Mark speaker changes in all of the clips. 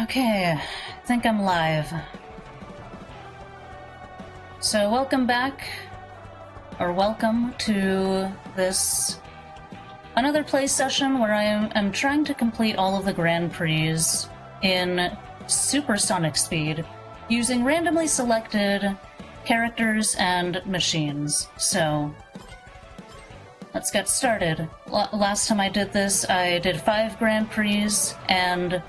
Speaker 1: Okay, I think I'm live. So welcome back, or welcome to this another play session where I'm trying to complete all of the Grand Prix in supersonic speed using randomly selected characters and machines. So let's get started. Last time I did this, I did 5 Grand Prix, and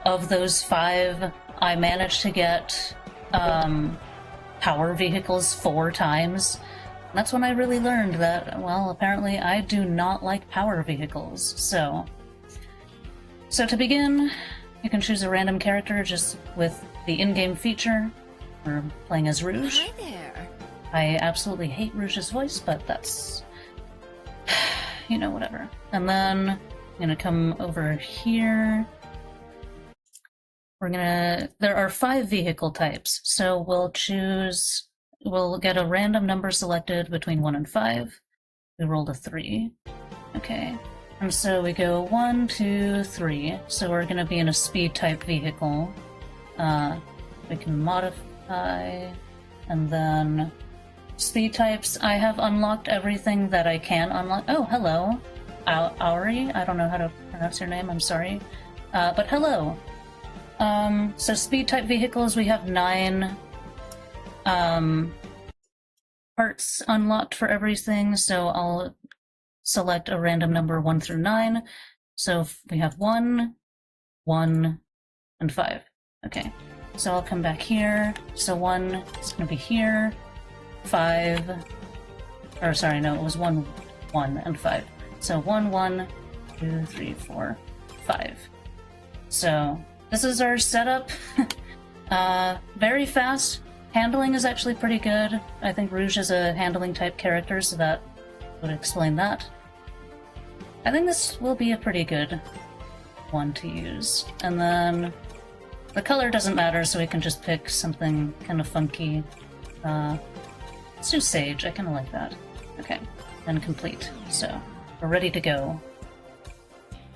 Speaker 1: of those 5, I managed to get power vehicles 4 times. And that's when I really learned that, well, apparently I do not like power vehicles. So to begin, you can choose a random character just with the in-game feature. We're playing as Rouge.
Speaker 2: Hi there.
Speaker 1: I absolutely hate Rouge's voice, but that's, you know, whatever. And then I'm gonna come over here. There are 5 vehicle types, so we'll get a random number selected between 1 and 5. We rolled a 3. Okay. And so we go 1, 2, 3. So we're gonna be in a speed type vehicle. We can modify, and then speed types. I have unlocked everything that I can unlock. Oh, hello. Auri? I don't know how to pronounce your name, I'm sorry. But hello. So speed type vehicles, we have 9 parts unlocked for everything, so I'll select a random number 1 through 9. So we have 1, 1, and 5. Okay, so I'll come back here. So 1 is going to be here, 5, or sorry, no, it was 1, 1, and 5. So 1, 1, 2, 3, 4, 5. So this is our setup. Very fast. Handling is actually pretty good. I think Rouge is a handling type character, so that would explain that. I think this will be a pretty good one to use. And then the color doesn't matter, so we can just pick something kind of funky. Let's do Sage. I kind of like that. Okay, and complete. So we're ready to go.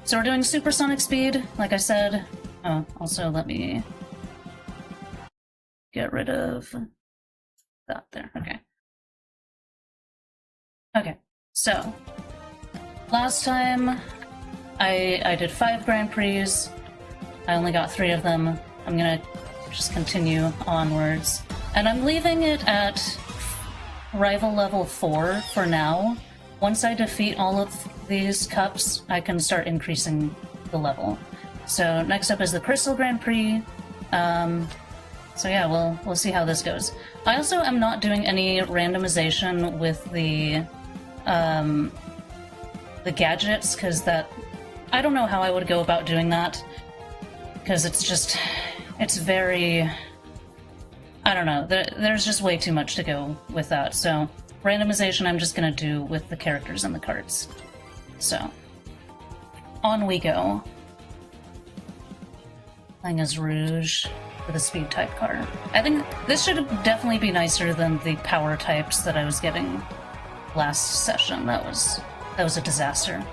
Speaker 1: So we're doing supersonic speed, like I said. Oh, also let me get rid of that there. Okay. Okay, so last time I did 5 Grand Prix. I only got 3 of them. I'm gonna just continue onwards. And I'm leaving it at rival level 4 for now. Once I defeat all of these cups, I can start increasing the level. So next up is the Crystal Grand Prix. So yeah, we'll see how this goes. I also am not doing any randomization with the gadgets, because I don't know how I would go about doing that, because it's very, I don't know, there's just way too much to go with that. So randomization I'm just gonna do with the characters and the cards. So on we go. Playing as Rouge with a speed type card. I think this should definitely be nicer than the power types that I was getting last session. That was a disaster.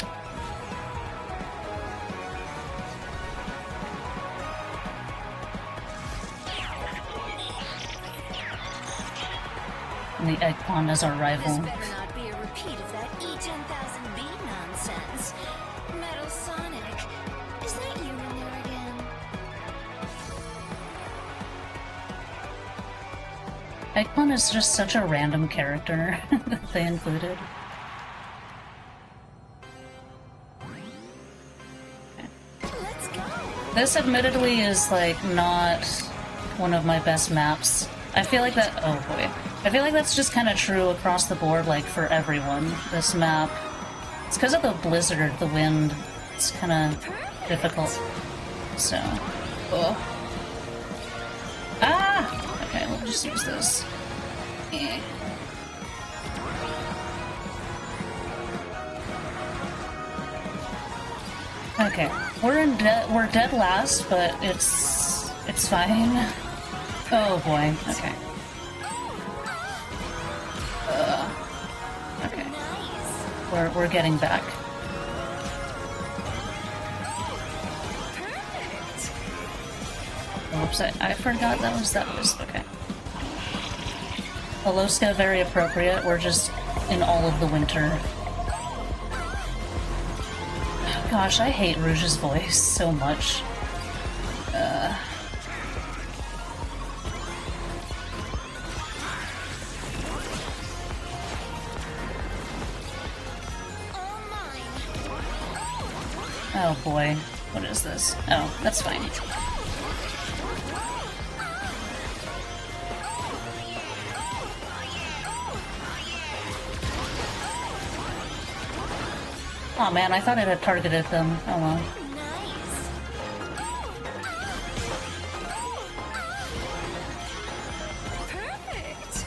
Speaker 1: And the Eggpon is our rival.
Speaker 2: This better not be a repeat of that E10,000B nonsense. Metal Sonic, is that you in there again?
Speaker 1: Eggpon is just such a random character that they included.
Speaker 2: Let's go.
Speaker 1: This admittedly is like not one of my best maps. I feel like that, oh boy. I feel like that's just kind of true across the board, like for everyone, this map. It's because of the blizzard, the wind. It's kind of difficult. So, oh. Ah! Okay, we'll just use this. Eh. Okay, we're dead last, but it's fine. Oh boy. Okay. Okay. We're getting back. Oh, whoops, I forgot that was. Okay. Poloska, very appropriate. We're just in all of the winter. Gosh, I hate Rouge's voice so much. Oh boy, what is this? Oh, that's fine. Oh man, I thought it had targeted them. Oh well.
Speaker 2: Nice. Perfect.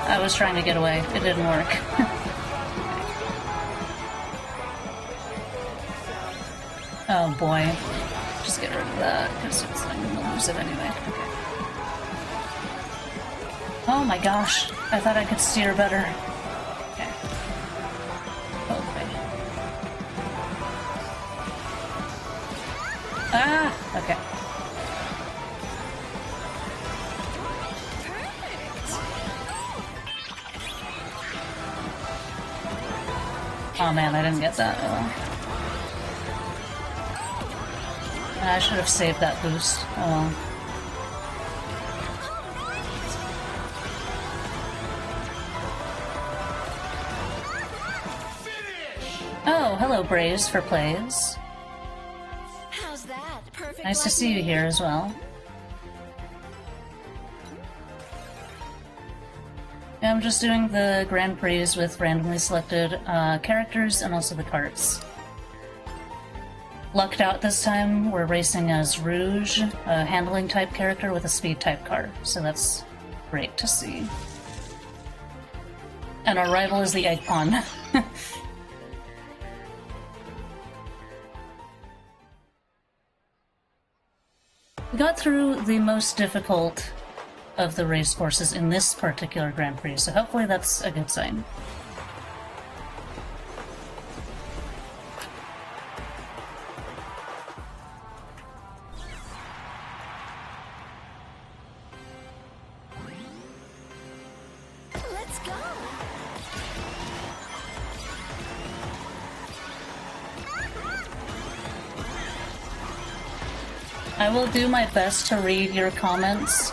Speaker 1: I was trying to get away. It didn't work. Oh boy. Just get rid of that, because I'm gonna lose it anyway. Okay. Oh my gosh. I thought I could steer better. Okay. Okay. Ah! Okay. Oh man, I didn't get that. Oh. I should have saved that boost. Oh. Oh, hello, Braves for plays.
Speaker 2: How's that? Perfect.
Speaker 1: Nice to see you here as well. I'm just doing the Grand Prix with randomly selected characters and also the carts. Lucked out this time, we're racing as Rouge, a handling type character with a speed type car, so that's great to see. And our rival is the Egg Pawn. We got through the most difficult of the race courses in this particular Grand Prix, so hopefully that's a good sign.
Speaker 2: Let's go.
Speaker 1: I will do my best to read your comments.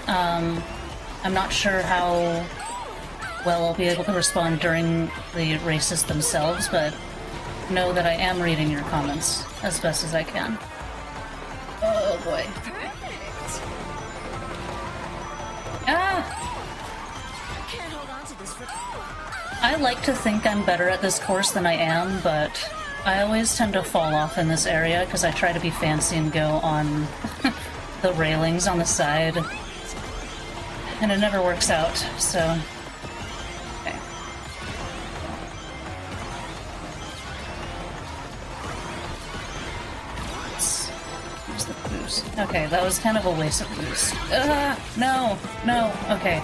Speaker 1: I'm not sure how well I'll be able to respond during the races themselves, but know that I am reading your comments as best as I can. Oh boy.
Speaker 2: Perfect.
Speaker 1: Ah!
Speaker 2: Can't hold on to this for.
Speaker 1: I like to think I'm better at this course than I am, but I always tend to fall off in this area because I try to be fancy and go on the railings on the side. And it never works out, so... Okay. Where's the boost? Okay, that was kind of a waste of boost. No! No! Okay.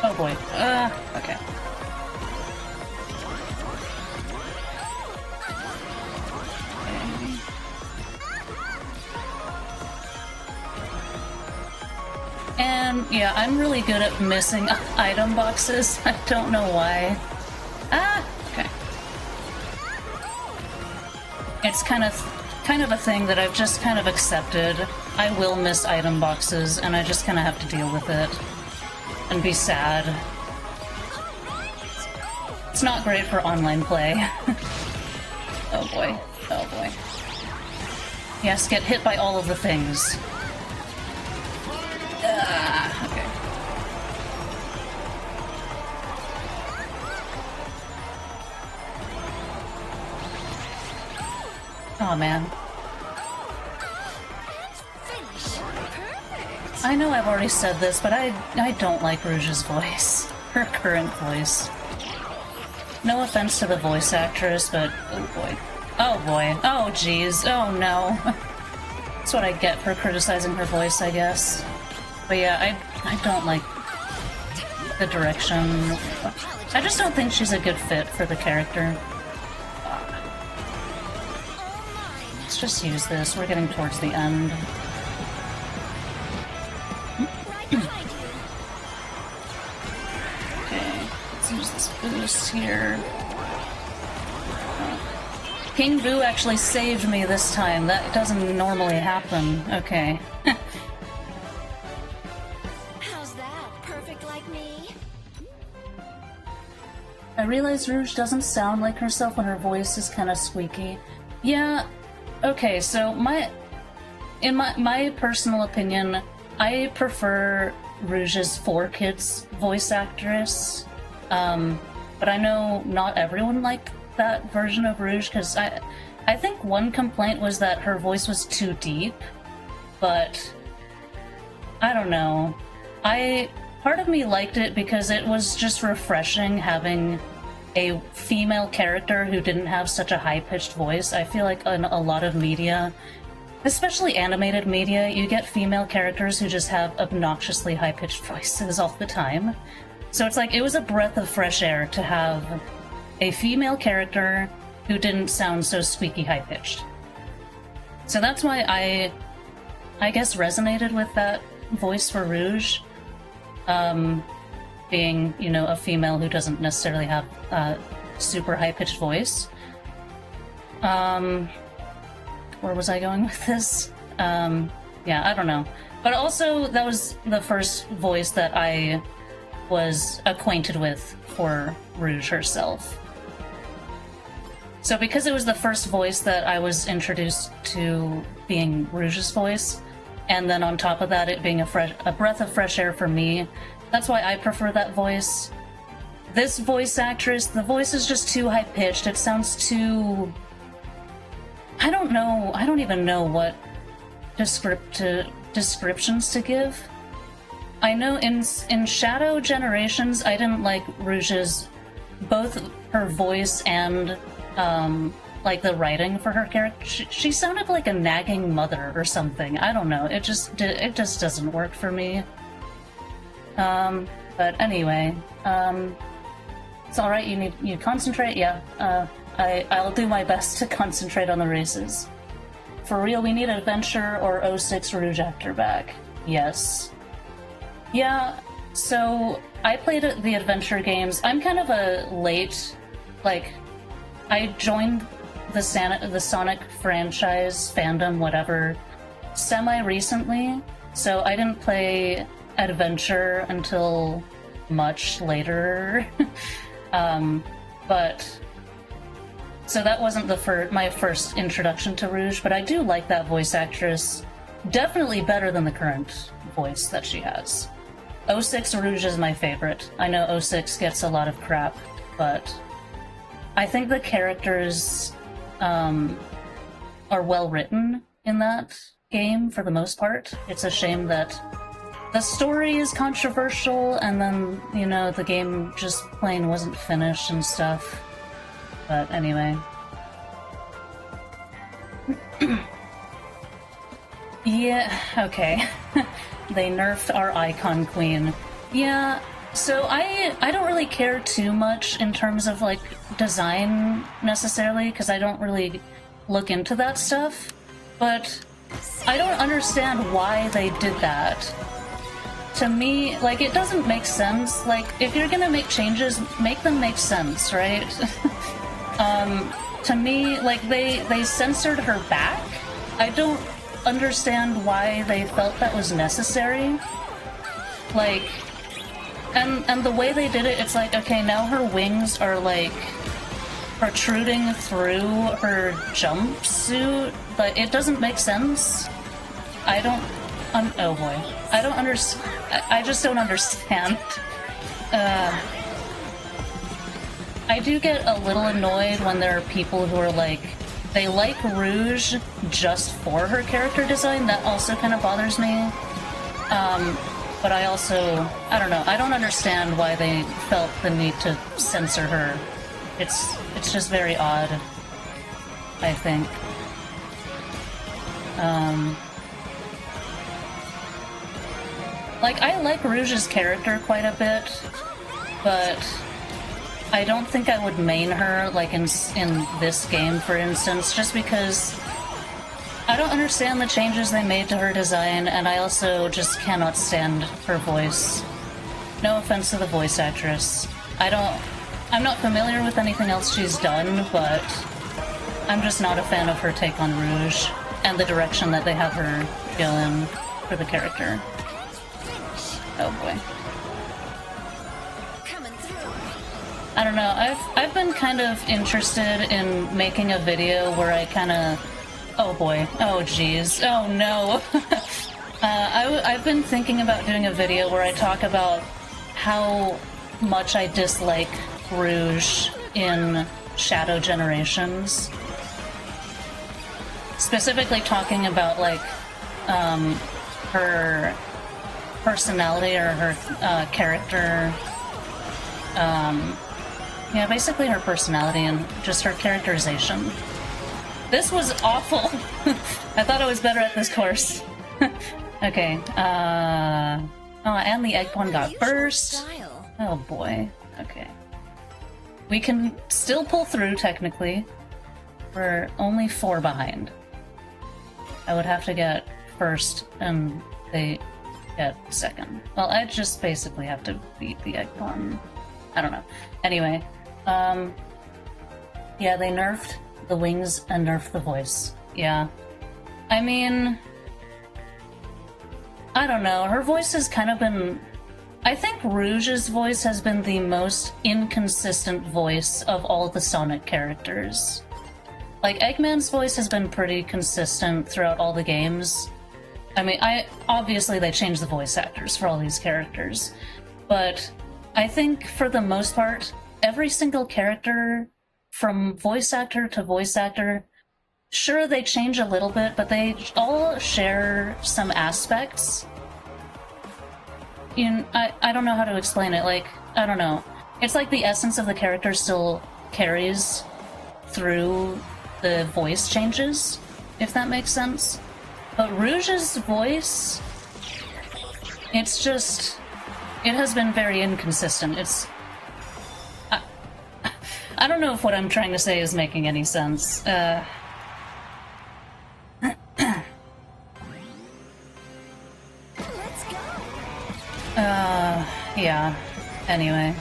Speaker 1: Oh boy. Okay. And yeah, I'm really good at missing item boxes. I don't know why. Okay. It's kind of a thing that I've just kind of accepted. I will miss item boxes, and I just kind of have to deal with it and be sad. It's not great for online play. Oh boy. Oh boy. Yes, get hit by all of the things. Okay. Oh man. I know I've already said this, but I don't like Rouge's voice. Her current voice. No offense to the voice actress, but oh boy. Oh boy. Oh jeez. Oh no. That's what I get for criticizing her voice, I guess. But yeah, I don't like the direction. I just don't think she's a good fit for the character. Let's just use this. We're getting towards the end. Okay, let's use this boost here. King Boo actually saved me this time. That doesn't normally happen. Okay.
Speaker 2: How's that? Perfect like me?
Speaker 1: I realize Rouge doesn't sound like herself when her voice is kind of squeaky. Yeah, okay, so in my personal opinion, I prefer Rouge's 4Kids voice actress, but I know not everyone liked that version of Rouge, because I think one complaint was that her voice was too deep, but I don't know. Part of me liked it because it was just refreshing having a female character who didn't have such a high-pitched voice. I feel like in a lot of media, especially animated media, you get female characters who just have obnoxiously high-pitched voices all the time. So it's like, it was a breath of fresh air to have a female character who didn't sound so squeaky high-pitched. So that's why I guess resonated with that voice for Rouge. Being, you know, a female who doesn't necessarily have a super high-pitched voice. Where was I going with this? Yeah, I don't know. But also, that was the first voice that I was acquainted with for Rouge herself. So because it was the first voice that I was introduced to being Rouge's voice, and then on top of that it being a breath of fresh air for me, that's why I prefer that voice. This voice actress, the voice is just too high-pitched. It sounds too... I don't know. I don't even know what descriptions to give. I know in Shadow Generations, I didn't like Rouge's... both her voice and, like, the writing for her character. She sounded like a nagging mother or something. I don't know. It just doesn't work for me. But anyway, it's alright, you concentrate, yeah, I'll do my best to concentrate on the races. For real, we need Adventure or 06 Rouge actor back. Yes. Yeah, so I played the Adventure games. I'm kind of a late, like, I joined the Sonic franchise, fandom, whatever, semi-recently, so I didn't play Adventure until much later. But so that wasn't my first introduction to Rouge, but I do like that voice actress. Definitely better than the current voice that she has. 06 Rouge is my favorite. I know 06 gets a lot of crap, but I think the characters are well written in that game for the most part. It's a shame that the story is controversial, and then, you know, the game just plain wasn't finished and stuff. But anyway. Yeah, okay. They nerfed our icon queen. Yeah, so I don't really care too much in terms of, like, design necessarily, because I don't really look into that stuff. But I don't understand why they did that. To me, like, it doesn't make sense. Like, if you're gonna make changes, make them make sense, right? To me, like, they censored her back. I don't understand why they felt that was necessary. Like, and the way they did it, it's like, okay, now her wings are, like, protruding through her jumpsuit, but it doesn't make sense. I don't... oh boy. I don't understand. I just don't understand. I do get a little annoyed when there are people who are like, they like Rouge just for her character design. That also kind of bothers me. But I don't know, I don't understand why they felt the need to censor her. It's just very odd, I think. Like, I like Rouge's character quite a bit. but I don't think I would main her, like, in this game, for instance, just because I don't understand the changes they made to her design, and I also just cannot stand her voice. No offense to the voice actress. I'm not familiar with anything else she's done, but I'm just not a fan of her take on Rouge and the direction that they have her go in for the character. Oh boy. I don't know, I've been kind of interested in making a video where I kind of... Oh boy. Oh jeez. Oh no. I've been thinking about doing a video where I talk about how much I dislike Rouge in Shadow Generations. Specifically talking about, like, her personality or her character. Yeah, basically her personality and just her characterization. This was awful! I thought I was better at this course. Okay, oh, and the egg one got burst. Oh boy, okay. We can still pull through, technically. We're only 4 behind. I would have to get first, and they get second. Well, I just basically have to beat the egg one. I don't know. Anyway, yeah, they nerfed the wings and nerfed the voice. Yeah. I mean, I don't know, her voice has kind of been... I think Rouge's voice has been the most inconsistent voice of all the Sonic characters. Like, Eggman's voice has been pretty consistent throughout all the games. I mean, obviously they changed the voice actors for all these characters, but I think for the most part, every single character, from voice actor to voice actor, sure, they change a little bit, but they all share some aspects. I don't know how to explain it, like, I don't know. It's like the essence of the character still carries through the voice changes, if that makes sense. But Rouge's voice, it's just... it has been very inconsistent. It's... I don't know if what I'm trying to say is making any sense. Yeah. Anyway.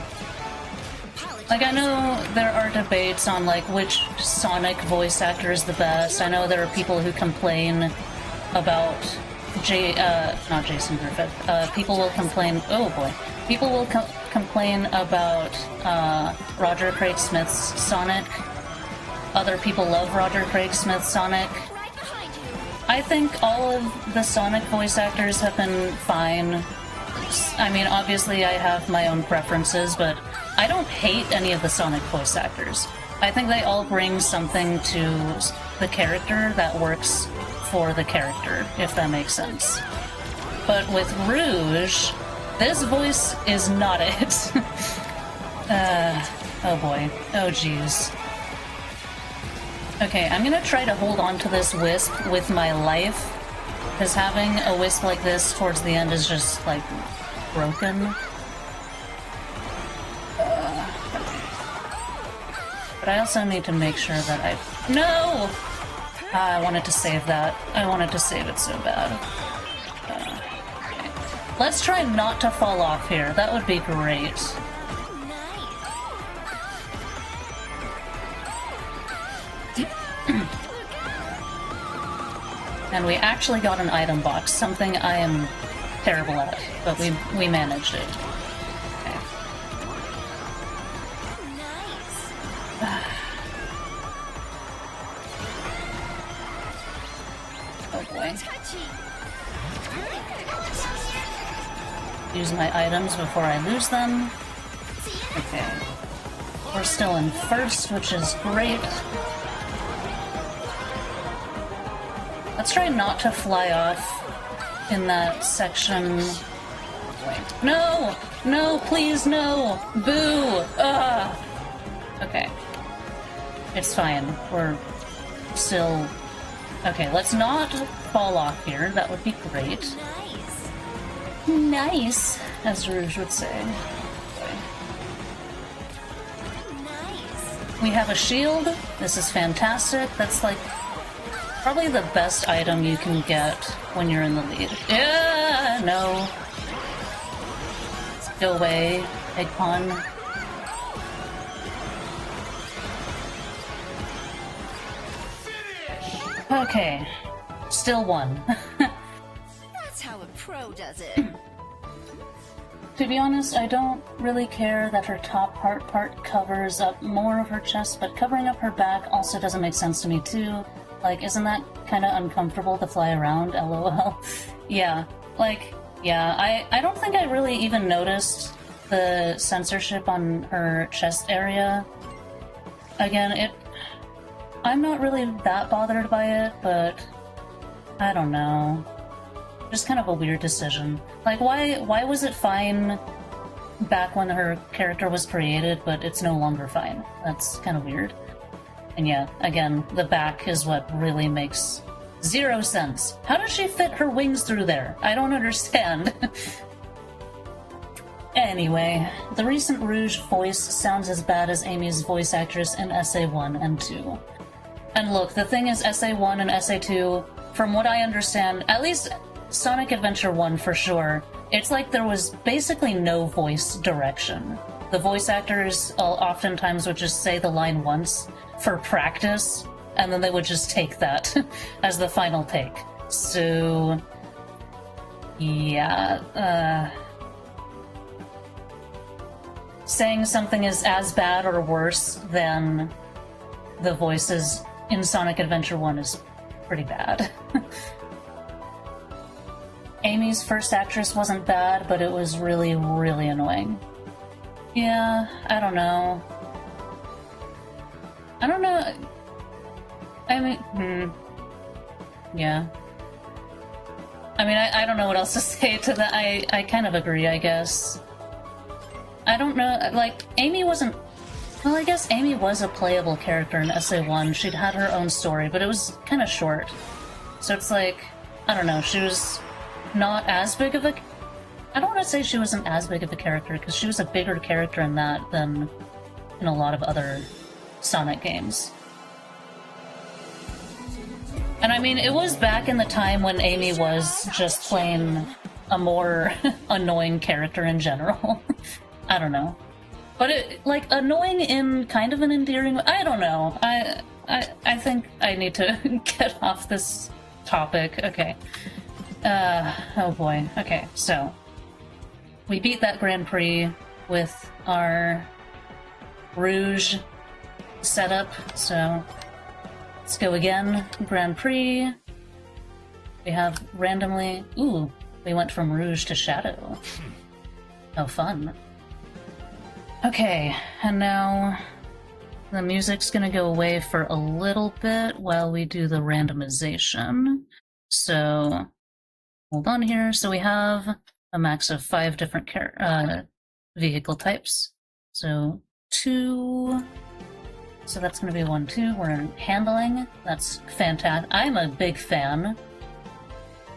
Speaker 1: Like, I know there are debates on, like, which Sonic voice actor is the best. I know there are people who complain about not Jason Griffith. People will complain... oh boy. People will complain about, Roger Craig Smith's Sonic. Other people love Roger Craig Smith's Sonic. I think all of the Sonic voice actors have been fine. I mean, obviously I have my own preferences, but I don't hate any of the Sonic voice actors. I think they all bring something to the character that works for the character, if that makes sense. But with Rouge, this voice is not it. Oh boy. Oh jeez. Okay, I'm gonna try to hold on to this wisp with my life, because having a wisp like this towards the end is just, like, broken. But I also need to make sure that I... no! I wanted to save that. I wanted to save it so bad. Okay. Let's try not to fall off here. That would be great. And we actually got an item box, something I am terrible at, but we managed it. Okay. Oh boy. Use my items before I lose them. Okay. We're still in first, which is great. Let's try not to fly off in that section. Wait. No! No, please, no! Boo! Ugh! Okay. It's fine. We're still... okay, let's not fall off here. That would be great. Nice! Nice, as Rouge would say. Okay. We have a shield. This is fantastic. That's like probably the best item you can get when you're in the lead. Yeah, no. Go away, egg pawn. Okay, still one.
Speaker 2: That's how a pro does it.
Speaker 1: To be honest, I don't really care that her top part covers up more of her chest, but covering up her back also doesn't make sense to me too. Like, isn't that kind of uncomfortable to fly around? LOL. Yeah, like, yeah, I don't think I really even noticed the censorship on her chest area. Again, I'm not really that bothered by it, but I don't know. Just kind of a weird decision. Like, why was it fine back when her character was created, but it's no longer fine? That's kind of weird. And yeah, again, the back is what really makes zero sense. How does she fit her wings through there? I don't understand. Anyway, the recent Rouge voice sounds as bad as Amy's voice actress in SA1 and 2. And look, the thing is, SA1 and SA2, from what I understand, at least Sonic Adventure 1 for sure, it's like there was basically no voice direction. The voice actors oftentimes would just say the line once for practice, and then they would just take that as the final take. So, yeah, saying something is as bad or worse than the voices in Sonic Adventure 1 is pretty bad. Amy's first actress wasn't bad, but it was really, really annoying. Yeah, I don't know. I mean, yeah. I mean, I don't know what else to say to that. I kind of agree, I guess. I don't know, like, Amy wasn't... Well, I guess Amy was a playable character in SA1. She'd had her own story, but it was kind of short. So it's like, I don't know, she was not as big of a... I don't want to say she wasn't as big of a character, because she was a bigger character in that than in a lot of other Sonic games. And I mean, it was back in the time when Amy was just plain a more annoying character in general. I don't know. But it, like, annoying in kind of an endearing way. I don't know. I think I need to get off this topic. Okay. Oh boy. Okay, so we beat that Grand Prix with our Rouge setup, so let's go again. Grand Prix. We have randomly... Ooh, we went from Rouge to Shadow. How fun. Okay, and now the music's gonna go away for a little bit while we do the randomization. So, hold on here. So we have a max of 5 different vehicle types. So 2... So that's gonna be 1, 2. We're in handling. That's fantastic. I'm a big fan.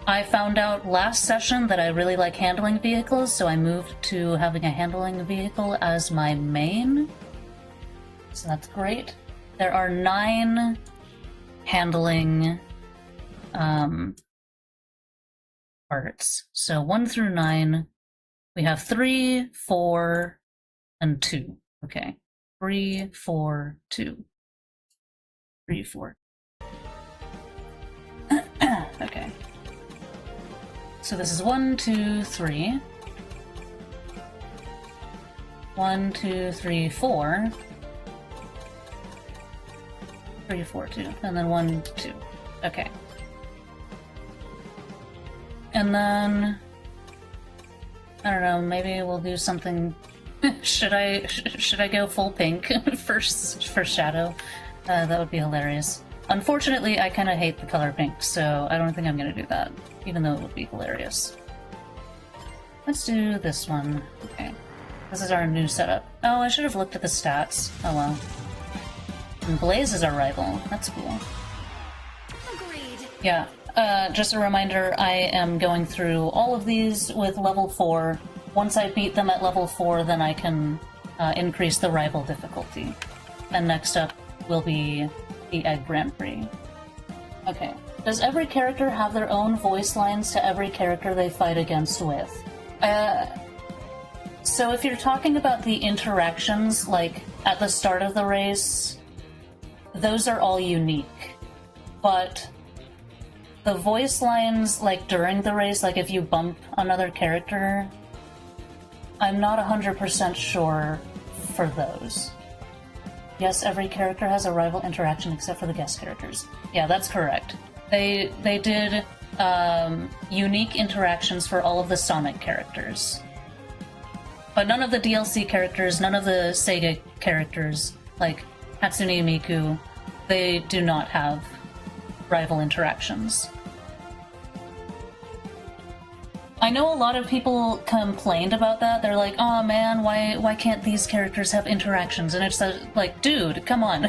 Speaker 1: I found out last session that I really like handling vehicles, so I moved to having a handling vehicle as my main. So that's great. There are 9 handling parts. So 1 through 9. We have 3, 4, and 2. Okay. 3, 4, 2. 3, 4. Okay. So this is 1, 2, 3. 1, 2, 3, 4. 3, 4, 2. And then 1, 2. Okay. And then... I don't know, maybe we'll do something... should I go full pink for Shadow? That would be hilarious. Unfortunately, I kind of hate the color pink, so I don't think I'm gonna do that, even though it would be hilarious. Let's do this one. Okay. This is our new setup. Oh, I should have looked at the stats. Oh well. And Blaze is our rival. That's cool.
Speaker 2: Agreed.
Speaker 1: Yeah. Just a reminder, I am going through all of these with level 4. Once I beat them at level 4, then I can increase the rival difficulty. And next up will be the Egg Grand Prix. Okay. Does every character have their own voice lines to every character they fight against with? So if you're talking about the interactions, like at the start of the race, those are all unique. But the voice lines, like during the race, like if you bump another character, I'm not 100% sure for those. Yes, every character has a rival interaction except for the guest characters. Yeah, that's correct. They did unique interactions for all of the Sonic characters. But none of the DLC characters, none of the Sega characters, like Hatsune Miku, they do not have rival interactions. I know a lot of people complained about that. They're like, oh man, why can't these characters have interactions? And it's like, dude, come on.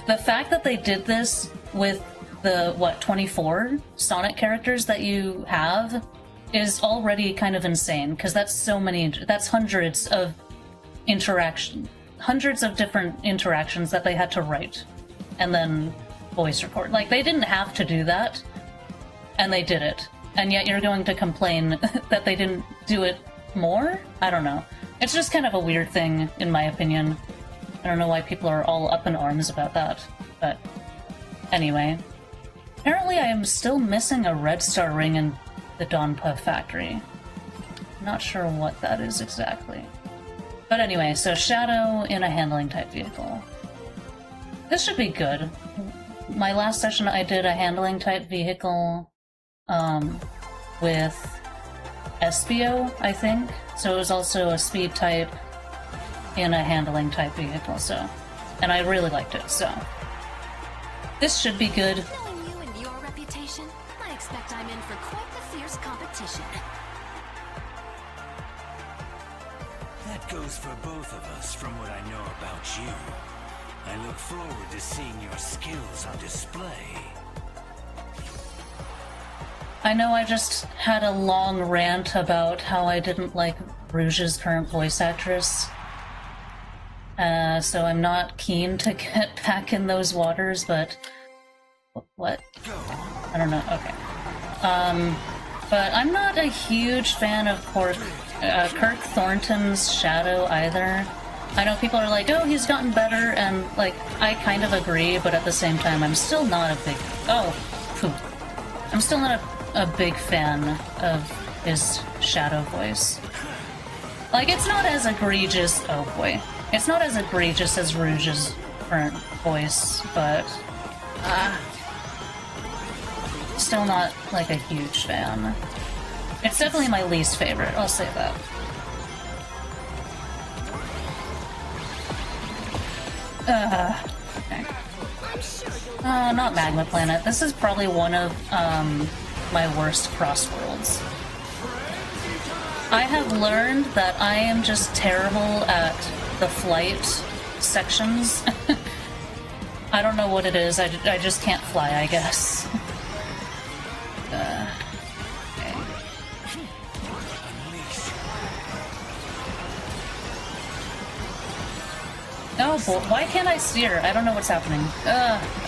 Speaker 1: The fact that they did this with the, 24 Sonic characters that you have is already kind of insane, because that's so many, that's hundreds of different interactions that they had to write and then voice record. Like, they didn't have to do that, and they did it. And yet you're going to complain that they didn't do it more? I don't know. It's just kind of a weird thing, in my opinion. I don't know why people are all up in arms about that. But anyway. Apparently I am still missing a red star ring in the Donpa factory. Not sure what that is exactly. But anyway, so Shadow in a handling type vehicle. This should be good. My last session I did a handling type vehicle with Espio, I think. So it was also a speed type in a handling type vehicle, so. And I really liked it, so. This should be good.
Speaker 2: Knowing you and your reputation, I expect I'm in for quite the fierce competition.
Speaker 3: That goes for both of us from what I know about you. I look forward to seeing your skills on display.
Speaker 1: I know I just had a long rant about how I didn't like Rouge's current voice actress. So I'm not keen to get back in those waters, but... What? I don't know, okay. But I'm not a huge fan of Kirk Thornton's Shadow either. I know people are like, oh, he's gotten better, and, like, I kind of agree, but at the same time, I'm still not a big... Oh, phew. I'm still not a big fan of his Shadow voice. Like, it's not as egregious... Oh, boy. It's not as egregious as Rouge's current voice, but... still not, like, a huge fan. It's definitely my least favorite, I'll say that. Okay. Not Magma Planet. This is probably one of, my worst Crossworlds. I have learned that I am just terrible at the flight sections. I don't know what it is, I just can't fly, I guess. Okay. Oh, boy, why can't I steer? I don't know what's happening.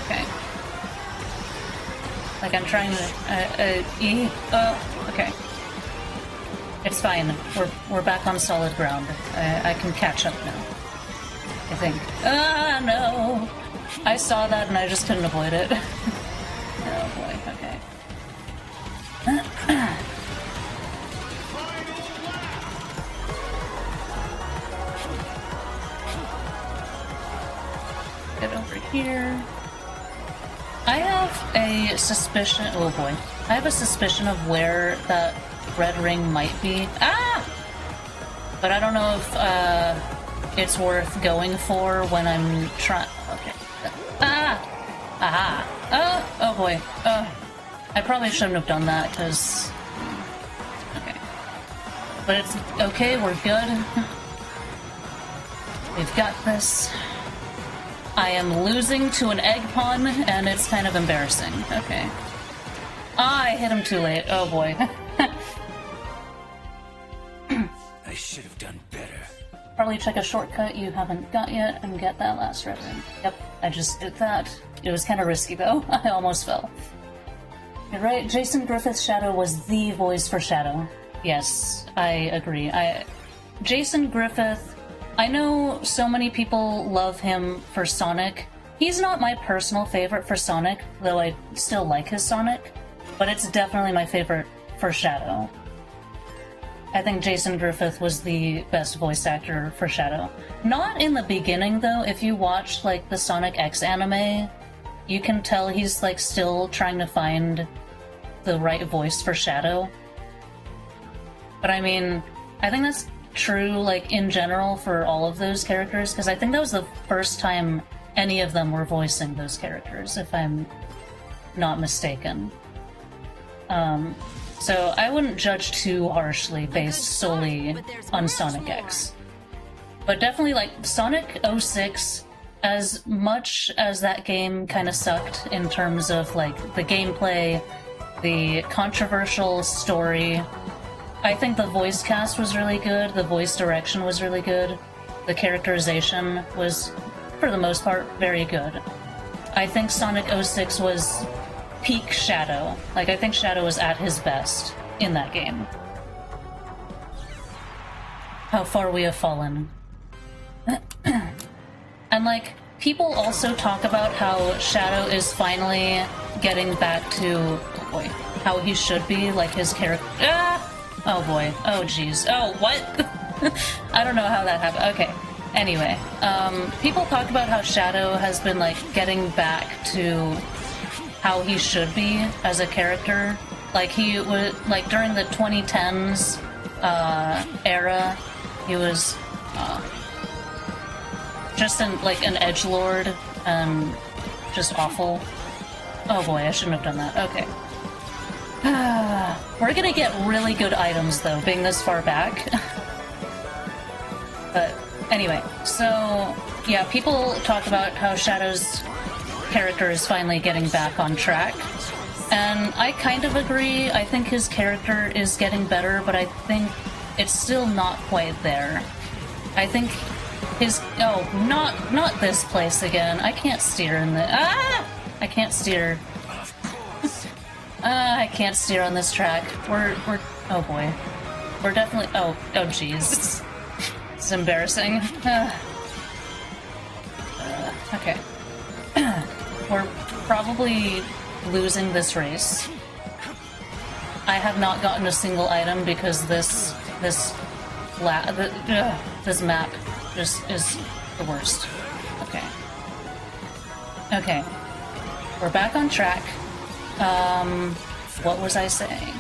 Speaker 1: Okay. Like, I'm trying to, okay. It's fine. We're back on solid ground. I can catch up now. I think. No! I saw that and I just couldn't avoid it. Oh boy, okay. Get over here. I have a suspicion. Oh boy. I have a suspicion of where that red ring might be. Ah! But I don't know if it's worth going for when I'm trying. Okay. Ah! Aha! Oh boy. I probably shouldn't have done that because. Okay. But it's okay. We're good. We've got this. I am losing to an egg pun, and it's kind of embarrassing. Okay. Ah, I hit him too late. Oh boy.
Speaker 3: I should have done better.
Speaker 1: probably check a shortcut you haven't got yet and get that last red ring. Yep, I just did that. It was kind of risky though. I almost fell. You're right, Jason Griffith's Shadow was the voice for Shadow. Yes, I agree. Jason Griffith, I know so many people love him for Sonic. He's not my personal favorite for Sonic, though I still like his Sonic, but it's definitely my favorite for Shadow. I think Jason Griffith was the best voice actor for Shadow. Not in the beginning, though. If you watch, like, the Sonic X anime, you can tell he's, like, still trying to find the right voice for Shadow. But I mean, I think that's true, like, in general for all of those characters, because I think that was the first time any of them were voicing those characters, if I'm not mistaken. So I wouldn't judge too harshly based solely on Sonic X. But definitely, like, Sonic 06, as much as that game kind of sucked in terms of, like, the gameplay, the controversial story, I think the voice cast was really good, the voice direction was really good, the characterization was, for the most part, very good. I think Sonic 06 was peak Shadow. Like, I think Shadow was at his best in that game. How far we have fallen. And, like, people also talk about how Shadow is finally getting back to, oh boy, how he should be, like his character. Ah! Oh boy. Oh jeez. Oh, what? I don't know how that happened. Okay. Anyway, people talk about how Shadow has been, like, getting back to how he should be as a character. Like, he was, like, during the 2010s era, he was just like an edgelord and just awful. Oh boy, I shouldn't have done that. Okay. We're gonna get really good items, though, being this far back. But anyway, so yeah, people talk about how Shadow's character is finally getting back on track. And I kind of agree. I think his character is getting better, but I think it's still not quite there. I think his... Oh, not this place again. I can't steer in the... Ah! I can't steer. I can't steer on this track. We're... Oh boy. We're definitely... Oh jeez. It's embarrassing. Okay. We're probably losing this race. I have not gotten a single item because this map just is the worst. Okay. Okay. We're back on track. What was I saying?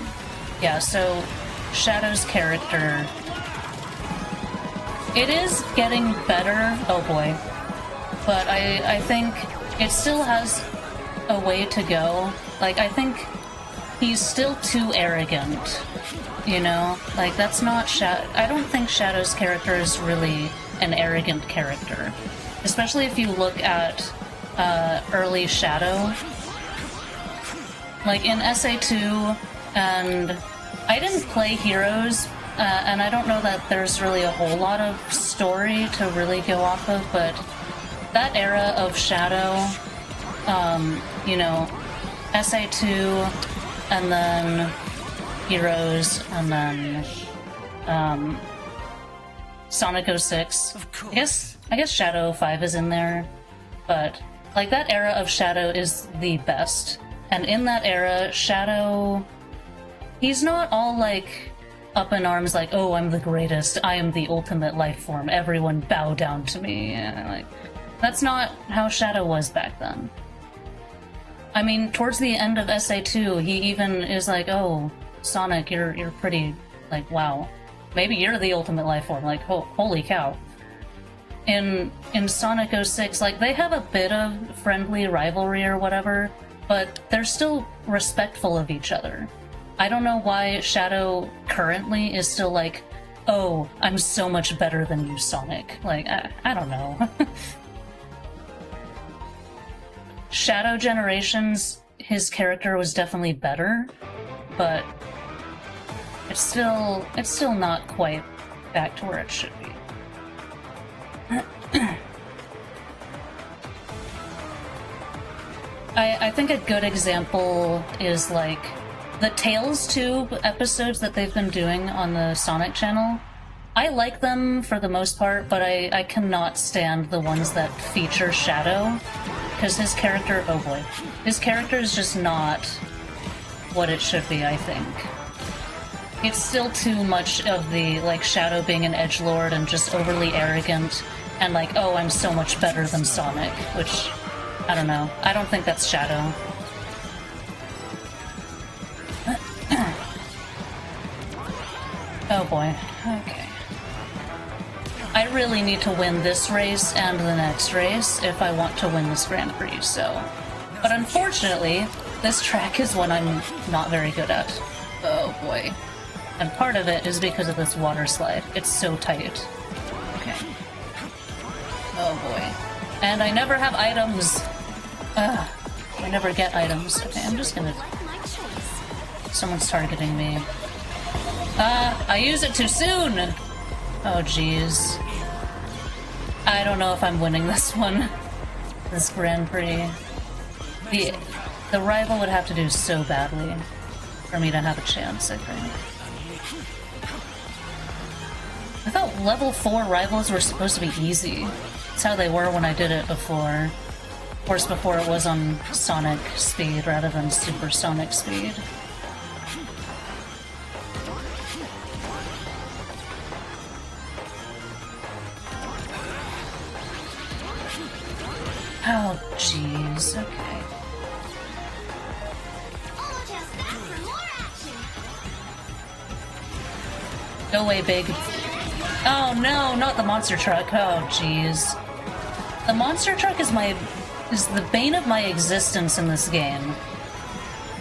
Speaker 1: Yeah, so Shadow's character... It is getting better. Oh boy. But I think it still has a way to go. Like, I think he's still too arrogant, you know? Like, that's not I don't think Shadow's character is really an arrogant character. Especially if you look at early Shadow. Like, in SA2, and I didn't play Heroes, and I don't know that there's really a whole lot of story to really go off of, but that era of Shadow, you know, SA2, and then Heroes, and then Sonic 06. I guess Shadow 5 is in there, but like, that era of Shadow is the best. And in that era, Shadow, he's not all like up in arms like, oh, I'm the greatest, I am the ultimate life form, everyone bow down to me. Like, that's not how Shadow was back then. I mean, towards the end of SA2, he even is like, oh, Sonic, you're pretty, like, wow. Maybe you're the ultimate life form, like, holy cow. In Sonic 06, like, they have a bit of friendly rivalry or whatever, but they're still respectful of each other. I don't know why Shadow currently is still like, oh, I'm so much better than you, Sonic. Like, I don't know. Shadow Generations, his character was definitely better, but it's still not quite back to where it should be. I think a good example is like the Tales Tube episodes that they've been doing on the Sonic channel. I like them for the most part, but I cannot stand the ones that feature Shadow, because his character, oh boy, his character is just not what it should be, I think. It's still too much of the, like, Shadow being an edgelord and just overly arrogant, and like, oh, I'm so much better than Sonic, which, I don't know. I don't think that's Shadow. Oh boy, okay. I really need to win this race and the next race if I want to win this Grand Prix, so... But unfortunately, this track is one I'm not very good at. Oh boy. And part of it is because of this water slide. It's so tight. Okay. Oh boy. And I never have items! Ugh. I never get items. Okay, I'm just gonna... Someone's targeting me. I used it too soon! Oh jeez. I don't know if I'm winning this one. This Grand Prix. The rival would have to do so badly for me to have a chance, I think. I thought level 4 rivals were supposed to be easy. That's how they were when I did it before. Of course, before it was on Sonic speed rather than supersonic speed. Oh, jeez, okay. Go away, big. Oh no, not the monster truck. Oh, jeez. The monster truck is the bane of my existence in this game.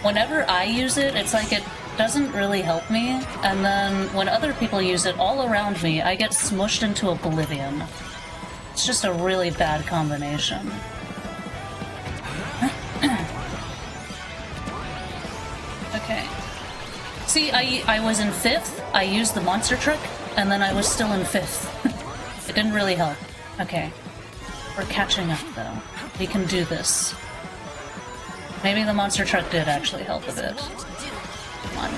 Speaker 1: Whenever I use it, it's like it doesn't really help me, and then when other people use it all around me, I get smushed into oblivion. It's just a really bad combination. Okay. See, I was in 5th, I used the monster truck, and then I was still in 5th. It didn't really help. Okay. We're catching up, though. We can do this. Maybe the monster truck did actually help a bit. Come on.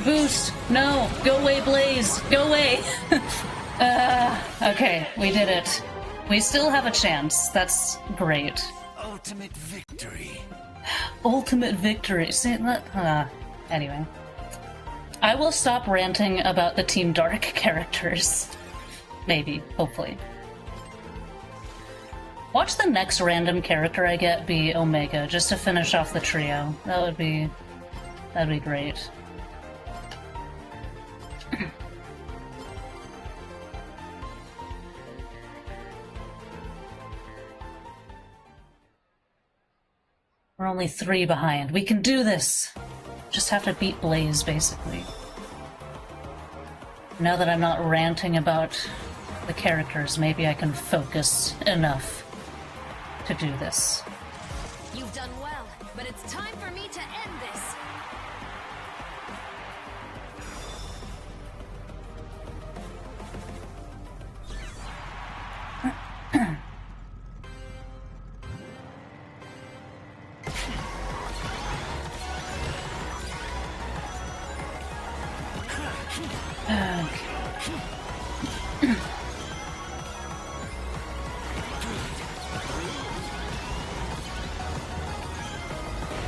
Speaker 1: Boost! No! Go away, Blaze! Go away! Okay, we did it. We still have a chance. That's great.
Speaker 3: Ultimate victory.
Speaker 1: Ultimate victory. See, anyway. I will stop ranting about the Team Dark characters. Maybe. Hopefully. Watch the next random character I get be Omega, just to finish off the trio. That'd be great. We're only 3 behind. We can do this! Just have to beat Blaze, basically. Now that I'm not ranting about the characters, maybe I can focus enough to do this.
Speaker 2: You've done well, but it's time for me to end this.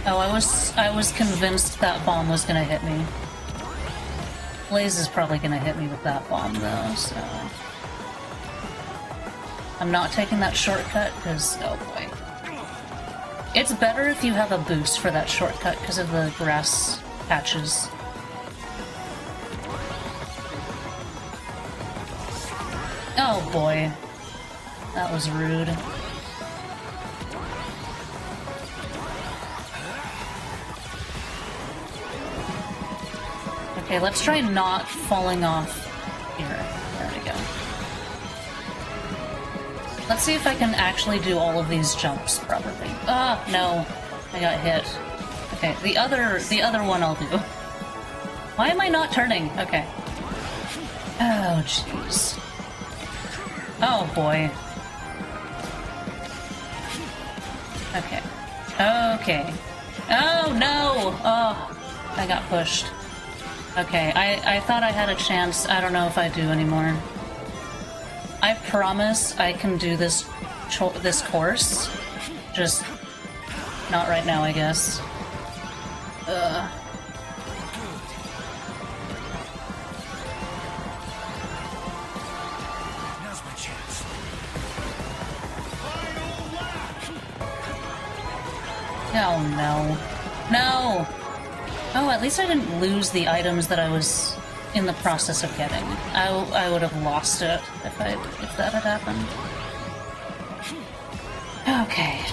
Speaker 1: Oh, I was convinced that bomb was gonna hit me. Blaze is probably gonna hit me with that bomb though, so... I'm not taking that shortcut, because, oh boy. It's better if you have a boost for that shortcut because of the grass patches. Oh boy. That was rude. Okay, let's try not falling off here. There we go. Let's see if I can actually do all of these jumps properly. Ah, no. I got hit. Okay, the other one I'll do. Why am I not turning? Okay. Oh, jeez. Oh, boy. Okay. Okay. Oh, no! Oh, I got pushed. Okay, I thought I had a chance. I don't know if I do anymore. I promise I can do this course. Just not right now, I guess. Ugh.
Speaker 3: Now's my chance.
Speaker 1: Oh, no. No! Oh, at least I didn't lose the items that I was in the process of getting. I would have lost it if that had happened. Okay.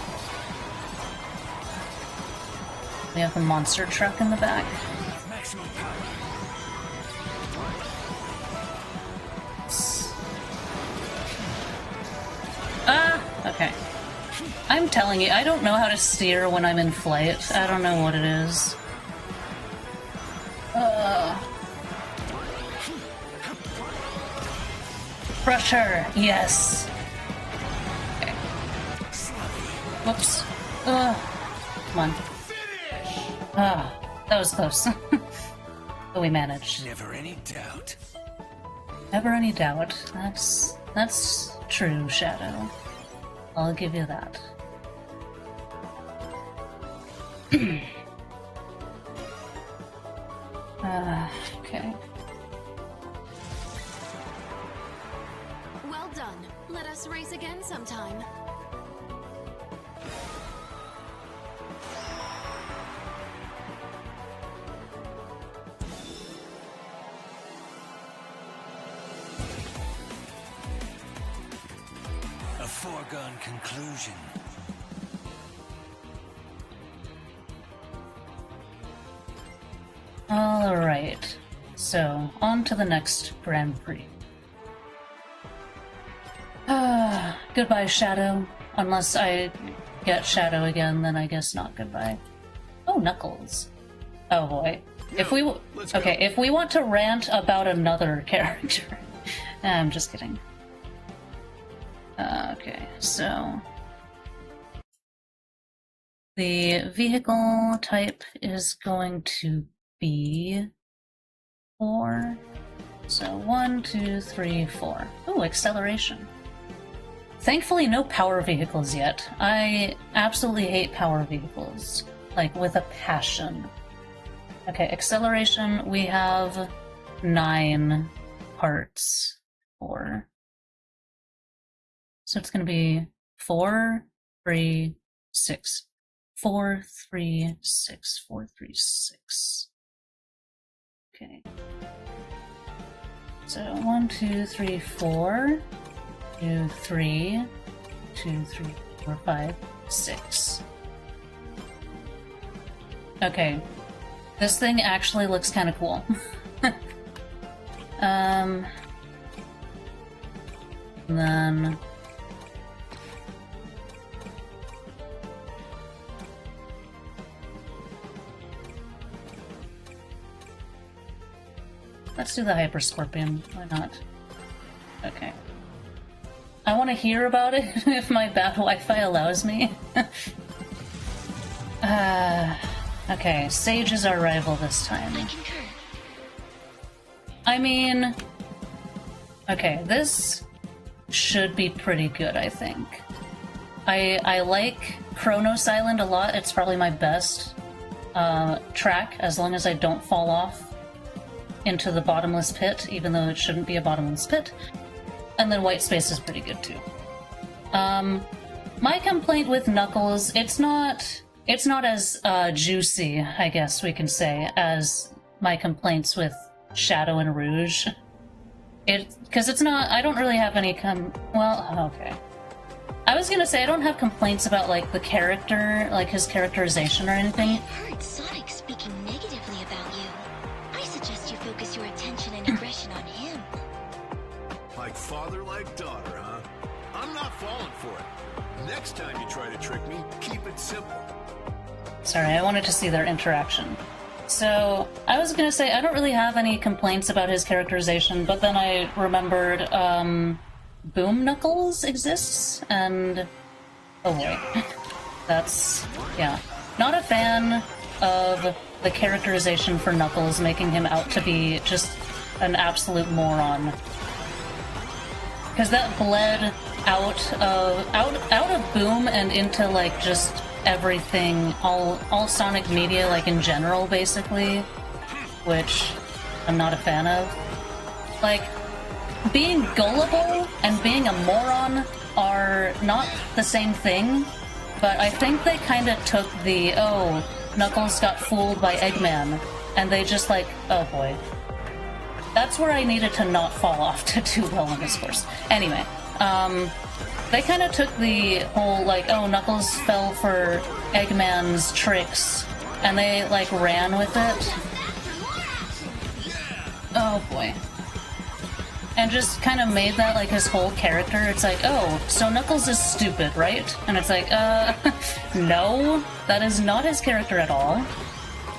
Speaker 1: We have a monster truck in the back.
Speaker 3: Maximum power.
Speaker 1: Ah! Okay. I'm telling you, I don't know how to steer when I'm in flight. I don't know what it is. Crush her! Yes! Okay. Whoops. Come on. Ah, that was close. But we managed.
Speaker 3: Never any doubt.
Speaker 1: Never any doubt. That's true, Shadow. I'll give you that. Okay.
Speaker 2: Well done. Let us race again sometime.
Speaker 3: A foregone conclusion.
Speaker 1: Alright. So, on to the next Grand Prix. Goodbye, Shadow. Unless I get Shadow again, then I guess not goodbye. Oh, Knuckles. Oh boy. If we want to rant about another character. I'm just kidding. Okay, so the vehicle type is going to be 4. So 1, 2, 3, 4. Ooh, acceleration. Thankfully, no power vehicles yet. I absolutely hate power vehicles. Like, with a passion. Okay, acceleration, we have 9 parts. 4. So it's going to be 4, 3, 6. 4, 3, 6. 4, 3, 6. Okay. So 1, 2, 3, 4. 2, 3. 2, 3, 4, 5, 6. Okay. This thing actually looks kind of cool. And then let's do the Hyper Scorpion. Why not? Okay. I want to hear about it if my bad Wi-Fi allows me. Okay, Sage is our rival this time.
Speaker 2: I concur.
Speaker 1: I mean... Okay, this should be pretty good, I think. I like Chronos Island a lot. It's probably my best track, as long as I don't fall off into the bottomless pit, even though it shouldn't be a bottomless pit. And then White Space is pretty good too. My complaint with Knuckles, it's not as juicy, I guess we can say, as my complaints with Shadow and Rouge. Because it's not, I don't really have any well, okay. I was gonna say, I don't have complaints about, like, the character, like, his characterization or anything.
Speaker 2: I've heard Sonic speaking negatively about you. I suggest you focus your attention and aggression on him.
Speaker 4: Like father, like daughter, huh? I'm not falling for it. Next time you try to trick me, keep it simple.
Speaker 1: Sorry, I wanted to see their interaction. So, I was gonna say, I don't really have any complaints about his characterization, but then I remembered, Boom Knuckles exists, and... oh boy. That's... yeah. Not a fan of the characterization for Knuckles, making him out to be just an absolute moron. Because that bled out of Boom and into, like, just everything, all Sonic media, like, in general, basically, which I'm not a fan of. Like, being gullible and being a moron are not the same thing, but I think they kind of took the, oh, Knuckles got fooled by Eggman, and they just like, oh boy. That's where I needed to not fall off to do well in this course. Anyway, they kind of took the whole, like, oh, Knuckles fell for Eggman's tricks, and they, like, ran with it. Oh boy. And just kind of made that, like, his whole character. It's like, oh, so Knuckles is stupid, right? And it's like, no, that is not his character at all.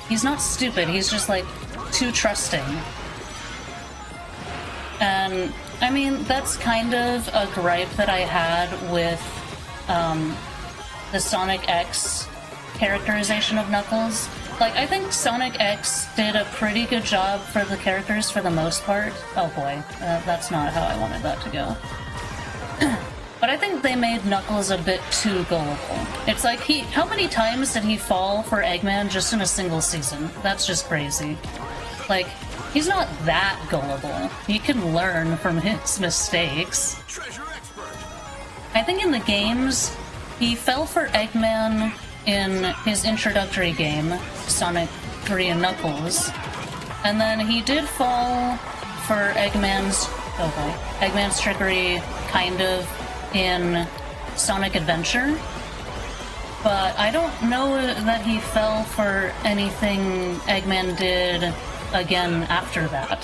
Speaker 1: He's not stupid, he's just, like, too trusting. And, I mean, that's kind of a gripe that I had with, the Sonic X characterization of Knuckles. Like, I think Sonic X did a pretty good job for the characters for the most part. Oh boy, that's not how I wanted that to go. But I think they made Knuckles a bit too gullible. It's like, how many times did he fall for Eggman just in a single season? That's just crazy. Like, he's not that gullible. He can learn from his mistakes. I think in the games, he fell for Eggman in his introductory game, Sonic 3 and Knuckles, and then he did fall for Eggman's trickery, kind of, in Sonic Adventure, but I don't know that he fell for anything Eggman did again after that.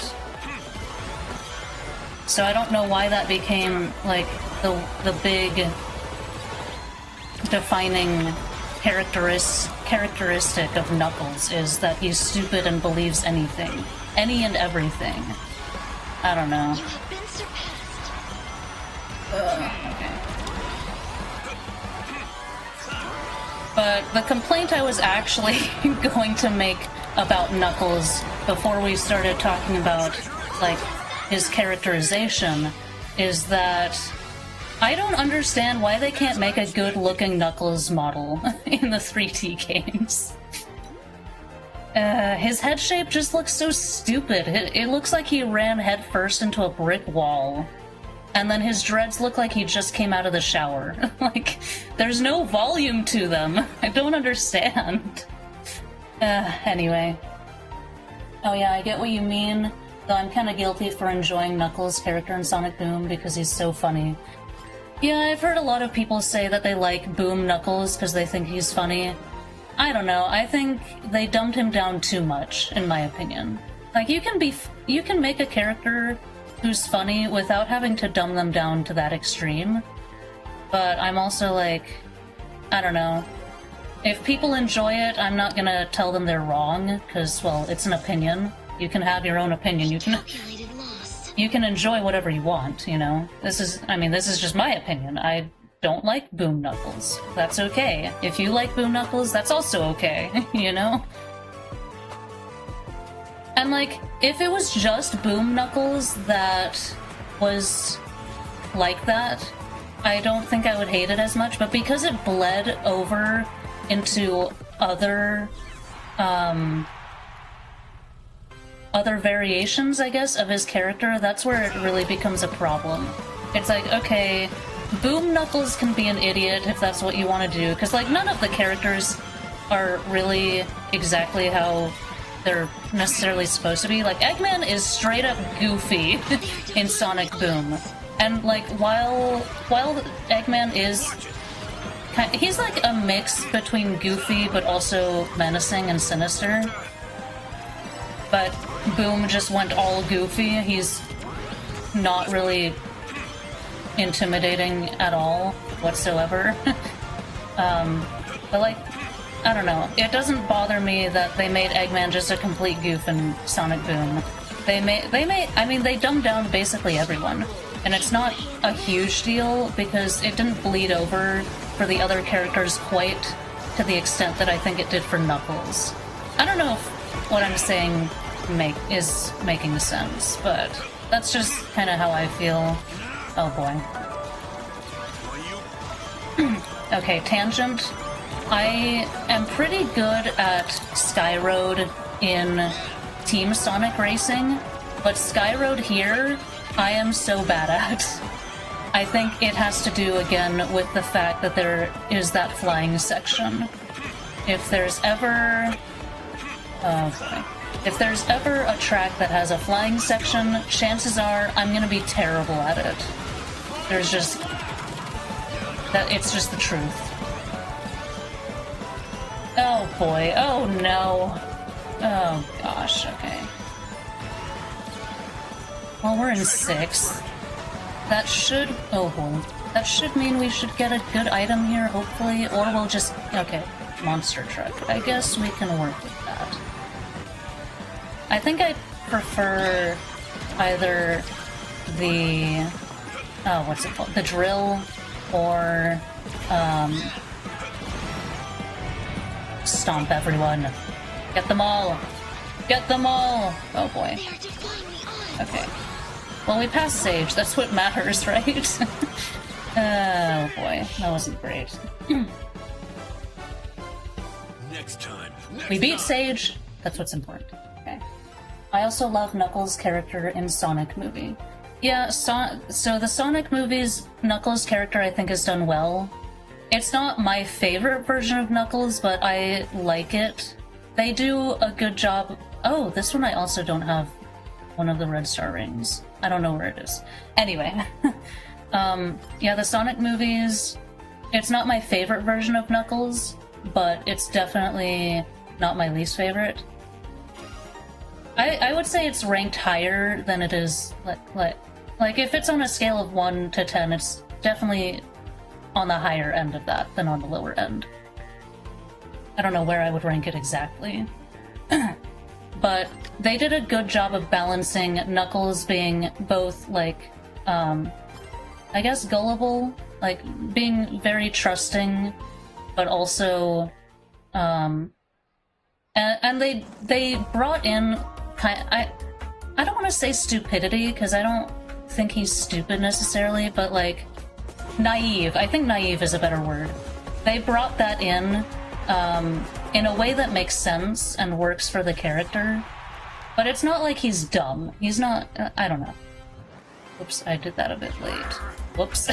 Speaker 1: So I don't know why that became, like, the big defining characteristic of Knuckles is that he's stupid and believes anything. Any and everything. I don't know.
Speaker 2: You have been surpassed.
Speaker 1: Okay. But the complaint I was actually going to make about Knuckles before we started talking about, like, his characterization is that I don't understand why they can't make a good-looking Knuckles model in the 3D games. His head shape just looks so stupid. It looks like he ran headfirst into a brick wall. And then his dreads look like he just came out of the shower. Like, there's no volume to them. I don't understand. Anyway. Oh yeah, I get what you mean, though I'm kinda guilty for enjoying Knuckles' character in Sonic Boom because he's so funny. Yeah, I've heard a lot of people say that they like Boom Knuckles because they think he's funny. I don't know, I think they dumbed him down too much, in my opinion. Like, you can make a character who's funny without having to dumb them down to that extreme. But I'm also like, I don't know. If people enjoy it, I'm not gonna tell them they're wrong, because, well, it's an opinion. You can have your own opinion. You can enjoy whatever you want, you know? This is just my opinion. I don't like Boom Knuckles. That's okay. If you like Boom Knuckles, that's also okay, you know? And, like, if it was just Boom Knuckles that was like that, I don't think I would hate it as much, but because it bled over into other variations, I guess, of his character, that's where it really becomes a problem. It's like, okay, Boom Knuckles can be an idiot if that's what you want to do, because, like, none of the characters are really exactly how they're necessarily supposed to be. Like, Eggman is straight up goofy in Sonic Boom. And, like, while Eggman is... he's like a mix between goofy but also menacing and sinister. But Boom just went all goofy. He's not really intimidating at all whatsoever. But, like, I don't know. It doesn't bother me that they made Eggman just a complete goof in Sonic Boom. I mean, they dumbed down basically everyone. And it's not a huge deal because it didn't bleed over for the other characters quite to the extent that I think it did for Knuckles. I don't know if what I'm saying is making sense, but that's just kind of how I feel. Oh boy. Okay, tangent. I am pretty good at Sky Road in Team Sonic Racing, but Sky Road here, I am so bad at. I think it has to do again with the fact that there is that flying section. If there's ever... oh boy. If there's ever a track that has a flying section, chances are I'm gonna be terrible at it. There's just... it's just the truth. Oh boy, oh no. Oh gosh, okay. Well, we're in 6th. That should... oh boy. That should mean we should get a good item here, hopefully, or we'll just... okay, monster truck. I guess we can work with that. I think I prefer either the... oh, what's it called? The drill, or... stomp everyone. Get them all! Get them all! Oh boy. Okay. Well, we passed Sage, that's what matters, right? Oh boy, that wasn't great.
Speaker 4: Next time.
Speaker 1: We beat Sage, that's what's important. Okay. I also love Knuckles' character in Sonic movie. Yeah, so the Sonic movies, Knuckles' character I think is done well. It's not my favorite version of Knuckles, but I like it. They do a good job. Oh, this one I also don't have one of the red star rings. I don't know where it is. Anyway, yeah, the Sonic movies, it's not my favorite version of Knuckles, but it's definitely not my least favorite. I would say it's ranked higher than it is, like if it's on a scale of 1 to 10, it's definitely on the higher end of that than on the lower end. I don't know where I would rank it exactly. But they did a good job of balancing Knuckles being both, like, I guess gullible, like, being very trusting, but also, and they brought in I don't want to say stupidity, because I don't think he's stupid necessarily, but, like, naive. I think naive is a better word. They brought that in a way that makes sense and works for the character, but it's not like he's dumb. He's not... I don't know. Oops, I did that a bit late. Whoops.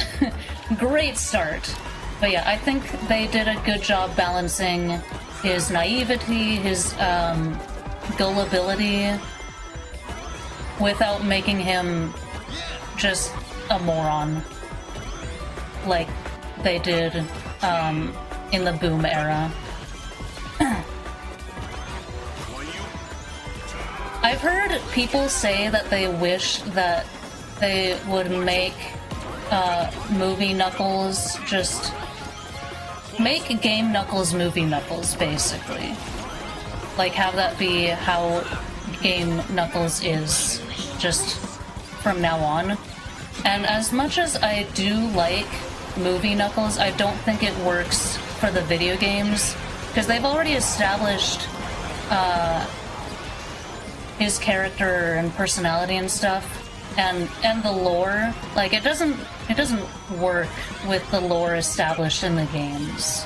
Speaker 1: Great start. But yeah, I think they did a good job balancing his naivety, his gullibility, without making him just a moron, like they did in the Boom era. I've heard people say that they wish that they would make movie Knuckles just make Game Knuckles movie Knuckles, basically. Like, have that be how Game Knuckles is just from now on. And as much as I do like movie Knuckles, I don't think it works for the video games, because they've already established his character and personality and stuff, and the lore. Like, it doesn't work with the lore established in the games,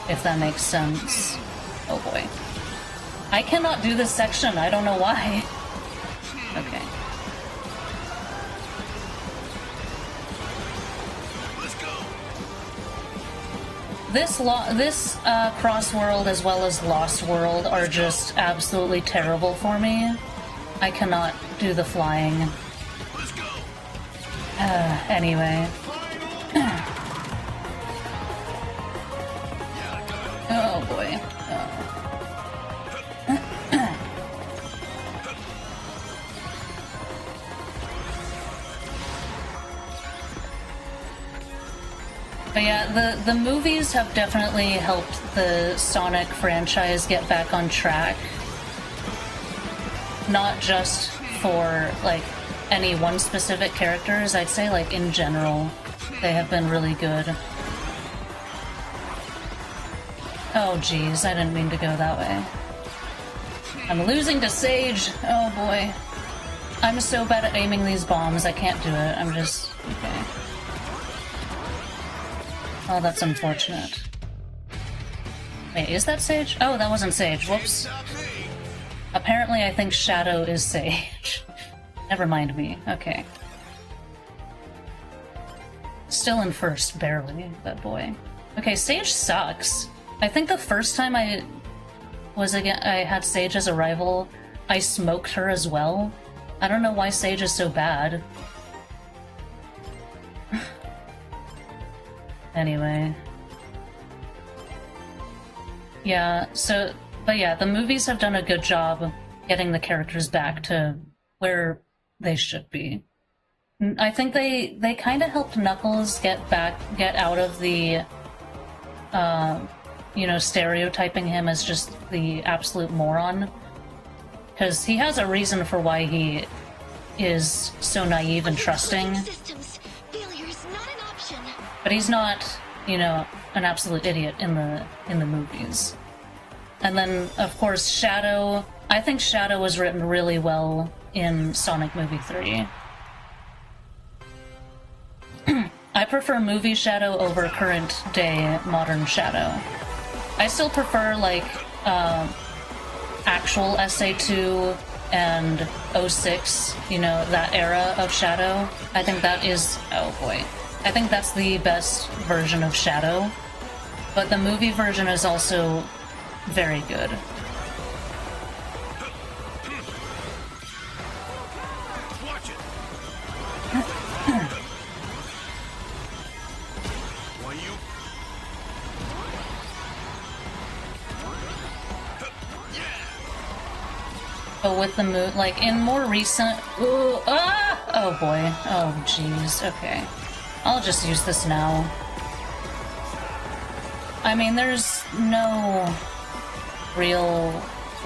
Speaker 1: if that makes sense. Oh boy. I cannot do this section, I don't know why. Okay. This Crossworld as well as Lost World are just absolutely terrible for me. I cannot do the flying. Anyway. Oh boy. But yeah, the movies have definitely helped the Sonic franchise get back on track. Not just for, like, any one specific characters, I'd say, like, in general, they have been really good. Oh geez, I didn't mean to go that way. I'm losing to Sage! Oh boy. I'm so bad at aiming these bombs, I can't do it. I'm just... okay. Oh, that's unfortunate. Wait, is that Sage? Oh, that wasn't Sage. Whoops. Apparently I think Shadow is Sage. Never mind me. Okay. Still in first, barely, but boy. Okay, Sage sucks. I think the first time I had Sage as a rival, I smoked her as well. I don't know why Sage is so bad. Anyway. Yeah, so, but yeah, the movies have done a good job getting the characters back to where they should be. I think they kind of helped Knuckles get out of the, you know, stereotyping him as just the absolute moron. Because he has a reason for why he is so naive and trusting. But he's not, you know, an absolute idiot in the movies. And then, of course, Shadow. I think Shadow was written really well in Sonic Movie 3. I prefer movie Shadow over current day modern Shadow. I still prefer, like, actual SA2 and 06, you know, that era of Shadow. I think that is... oh boy. I think that's the best version of Shadow. But the movie version is also very good.
Speaker 4: Watch it. Why you?
Speaker 1: But with the like, in more recent... ooh, ah! Oh boy. Oh jeez. Okay. I'll just use this now. I mean, there's no real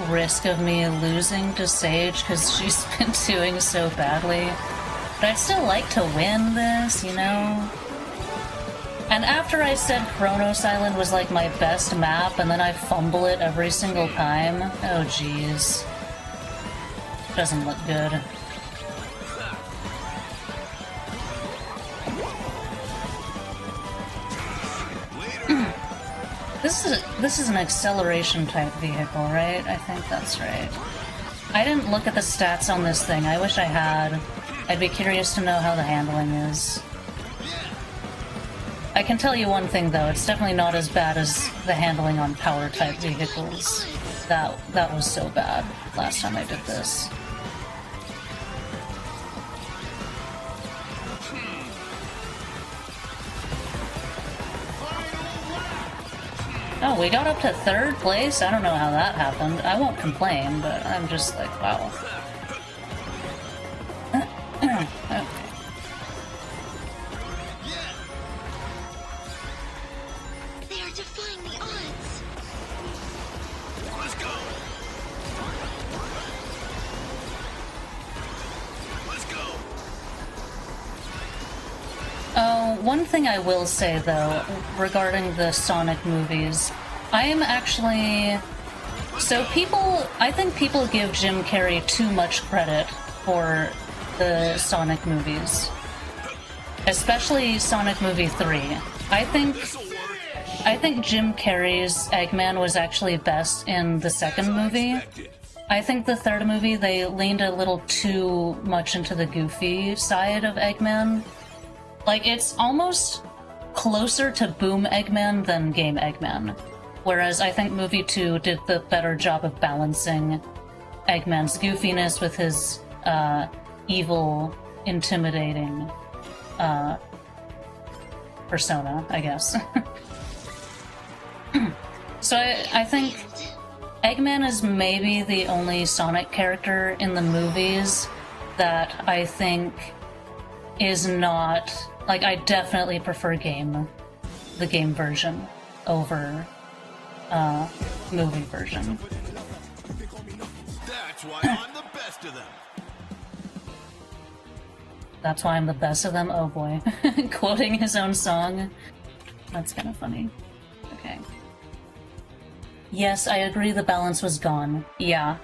Speaker 1: risk of me losing to Sage, because she's been doing so badly. But I'd still like to win this, you know? And after I said Chronos Island was like my best map, and then I fumble it every single time, oh jeez. Doesn't look good. This is an acceleration type vehicle, right? I think that's right. I didn't look at the stats on this thing. I wish I had. I'd be curious to know how the handling is. I can tell you one thing though, it's definitely not as bad as the handling on power type vehicles. That was so bad last time I did this. Oh, we got up to third place? I don't know how that happened. I won't complain, but I'm just like, wow. Okay.
Speaker 2: They are defying the odds.
Speaker 4: Let's go. Let's go.
Speaker 1: Oh, one thing I will say, though, regarding the Sonic movies, I am actually... so I think people give Jim Carrey too much credit for the Sonic movies. Especially Sonic Movie 3. I think Jim Carrey's Eggman was actually best in the second movie. I think the third movie, they leaned a little too much into the goofy side of Eggman. Like, it's almost closer to Boom Eggman than Game Eggman. Whereas I think Movie 2 did the better job of balancing Eggman's goofiness with his evil, intimidating persona, I guess. So I think Eggman is maybe the only Sonic character in the movies that I think is not... like, I definitely prefer Game the game version over movie version.
Speaker 4: That's why I'm the best of them.
Speaker 1: That's why I'm the best of them. Oh boy. Quoting his own song. That's kind of funny. Okay. Yes, I agree the balance was gone. Yeah.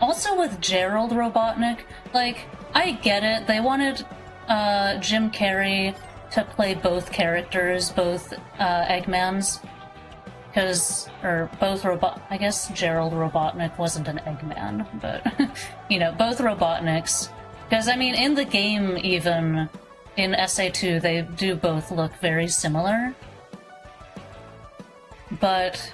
Speaker 1: Also with Gerald Robotnik, like, I get it. They wanted Jim Carrey to play both characters, both Eggmans. Or both I guess Gerald Robotnik wasn't an Eggman, but, you know, both Robotniks. Because, I mean, in the game, even, in SA2, they do both look very similar. But,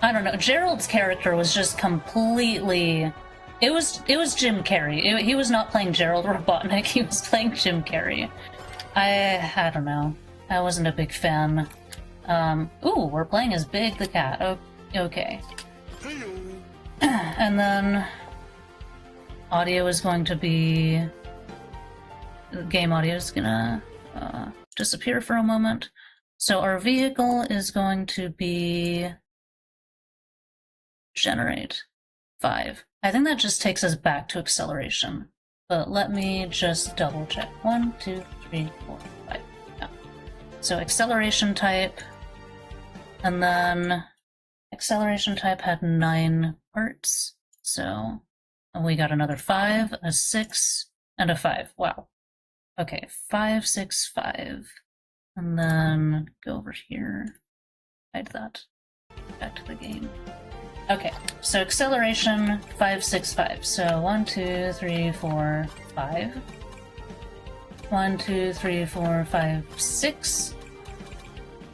Speaker 1: I don't know, Gerald's character was just completely... It was Jim Carrey. He was not playing Gerald Robotnik, he was playing Jim Carrey. I don't know. I wasn't a big fan. Ooh, we're playing as Big the Cat. Oh, okay. And then... audio is going to be... game audio is gonna disappear for a moment. So our vehicle is going to be... generate 5. I think that just takes us back to acceleration. But let me just double check. 1, 2, 3, 4, 5. Yeah. So acceleration type... and then acceleration type had 9 parts, so we got another 5, a 6, and a 5. Wow. Okay, 5, 6, 5. And then go over here, hide that, back to the game. Okay, so acceleration 5, 6, 5. So 1, 2, 3, 4, 5. 1, 2, 3, 4, 5, 6.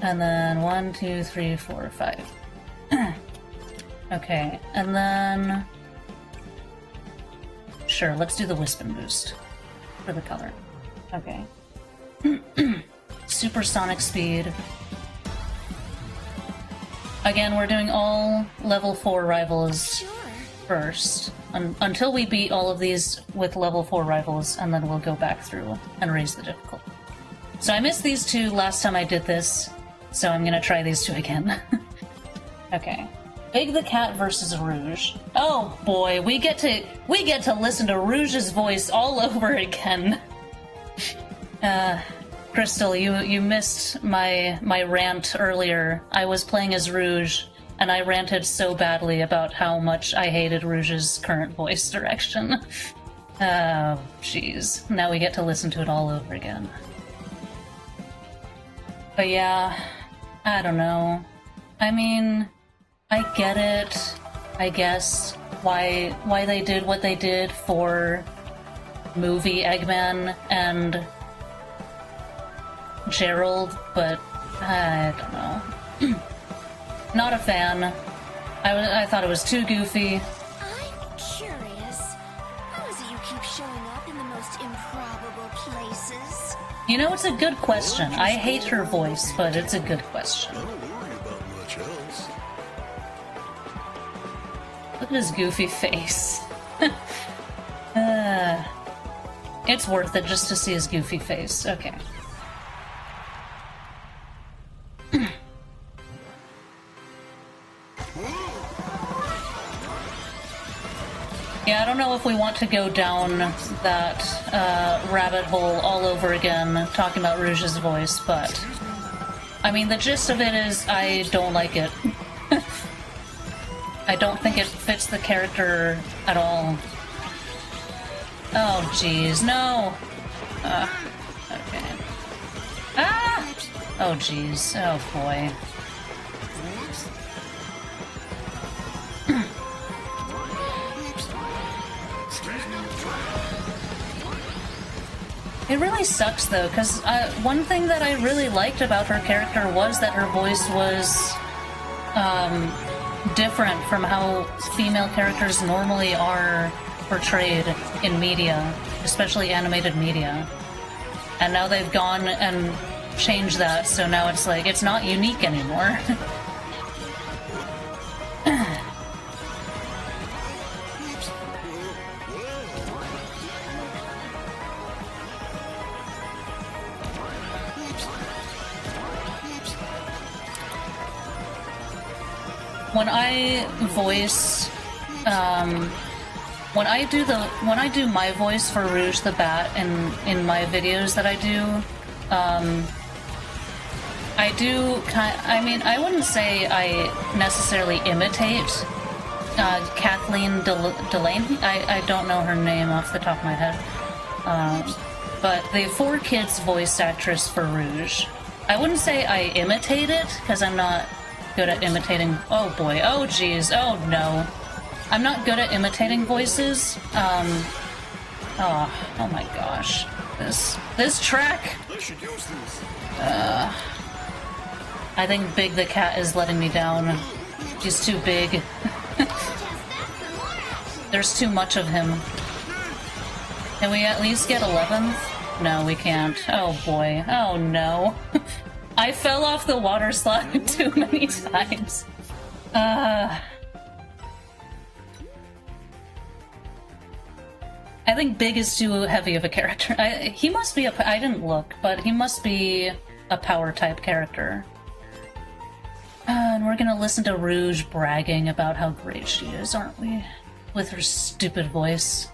Speaker 1: And then 1, 2, 3, 4, 5. Okay, and then... sure, let's do the Wisp and Boost for the color. Okay. Supersonic speed. Again, we're doing all level 4 rivals
Speaker 2: Sure.
Speaker 1: first, until we beat all of these with level 4 rivals, and then we'll go back through and raise the difficulty. So I missed these 2 last time I did this, so I'm gonna try these 2 again. Okay. Big the Cat versus Rouge. Oh boy, we get to listen to Rouge's voice all over again. Crystal, you missed my rant earlier. I was playing as Rouge, and I ranted so badly about how much I hated Rouge's current voice direction. Oh, jeez. Now we get to listen to it all over again. But yeah, I don't know. I mean, I get it, I guess, why they did what they did for movie Eggman and Gerald, but I don't know. Not a fan. I thought it was too goofy.
Speaker 2: I'm curious. How is it you keep showing up in the most improbable places?
Speaker 1: You know, it's a good question. I hate her voice, but it's a good question.
Speaker 4: I don't worry about much else.
Speaker 1: Look at his goofy face. It's worth it just to see his goofy face. Okay. Yeah, I don't know if we want to go down that rabbit hole all over again, talking about Rouge's voice, but... I mean, the gist of it is I don't like it. I don't think it fits the character at all. Oh, jeez, no! Okay. Ah! Oh, jeez. Oh, boy. It really sucks, though, because one thing that I really liked about her character was that her voice was different from how female characters normally are portrayed in media, especially animated media. And now they've gone and changed that, so now it's like, it's not unique anymore. when I voice, when I do my voice for Rouge the Bat in my videos that I do, I mean, I wouldn't say I necessarily imitate Kathleen Delaney. I don't know her name off the top of my head. But the 4Kids voice actress for Rouge. I wouldn't say I imitate it, because I'm not good at imitating... Oh boy, oh geez, oh no. I'm not good at imitating voices. Oh my gosh. This track!
Speaker 4: I should use these.
Speaker 1: I think Big the Cat is letting me down. He's too big. There's too much of him. Can we at least get 11th? No, we can't. Oh boy. Oh no. I fell off the water slide too many times. I think Big is too heavy of a character. He must be I didn't look, but he must be a power type character. And we're gonna listen to Rouge bragging about how great she is, aren't we? With her stupid voice.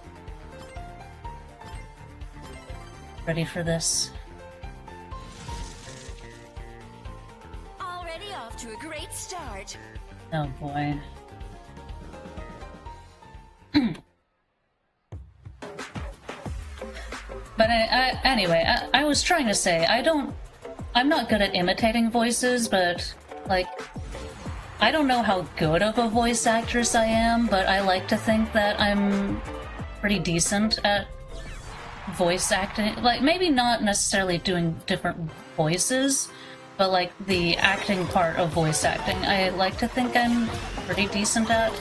Speaker 1: Ready for this?
Speaker 2: Already off to a great start.
Speaker 1: Oh boy. But anyway, I was trying to say, I'm not good at imitating voices, but, like, I don't know how good of a voice actress I am, but I like to think that I'm pretty decent at voice acting. Like, maybe not necessarily doing different voices, but, like, the acting part of voice acting, I like to think I'm pretty decent at.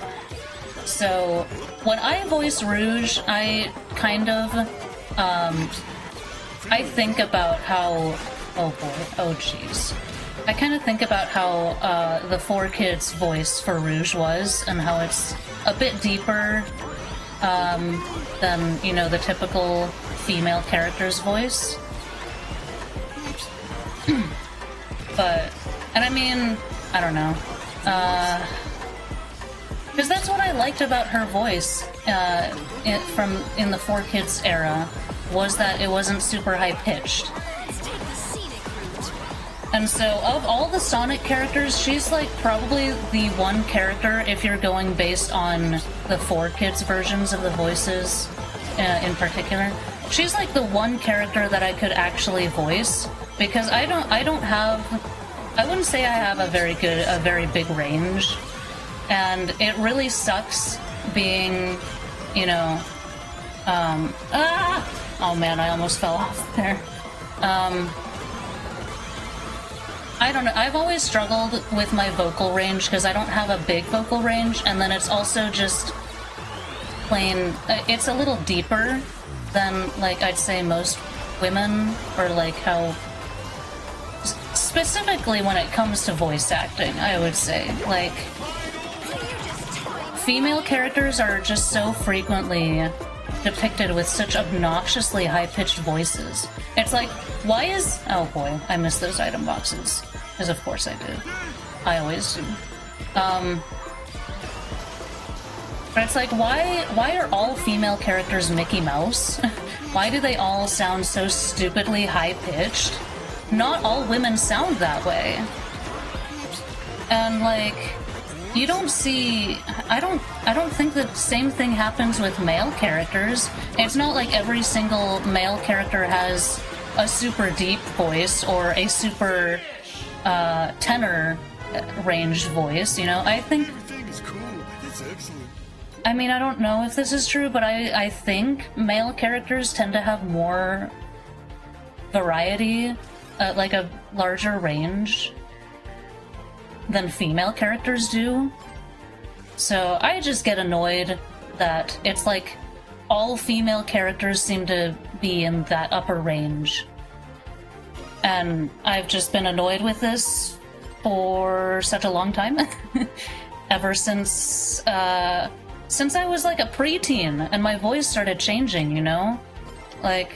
Speaker 1: So, when I voice Rouge, I kind of, I think about how... Oh boy, oh jeez. I kind of think about how the 4Kids voice for Rouge was, and how it's a bit deeper than, you know, the typical female character's voice. But, and I mean, I don't know. Because that's what I liked about her voice in the 4Kids era, was that it wasn't super high-pitched. And so, of all the Sonic characters, she's like probably the one character, if you're going based on the 4Kids versions of the voices in particular, she's like the one character that I could actually voice, because I wouldn't say I have a very big range, and it really sucks being, you know, oh man, I almost fell off there. I don't know, I've always struggled with my vocal range because I don't have a big vocal range, and then it's also just plain, it's a little deeper than, like, I'd say most women, or like how, specifically when it comes to voice acting, I would say, like, female characters are just so frequently depicted with such obnoxiously high-pitched voices. It's like, why is... Oh boy, I missed those item boxes. Because of course I do. I always do. But it's like, why are all female characters Mickey Mouse? Why do they all sound so stupidly high-pitched? Not all women sound that way. And like... You don't see... I don't think the same thing happens with male characters. It's not like every single male character has a super deep voice or a super tenor range voice, you know? I think...
Speaker 4: Everything is cool. It's excellent.
Speaker 1: I mean, I don't know if this is true, but I think male characters tend to have more variety, like a larger range than female characters do. So I just get annoyed that it's like all female characters seem to be in that upper range. And I've just been annoyed with this for such a long time. Ever since I was like a preteen and my voice started changing, you know? Like,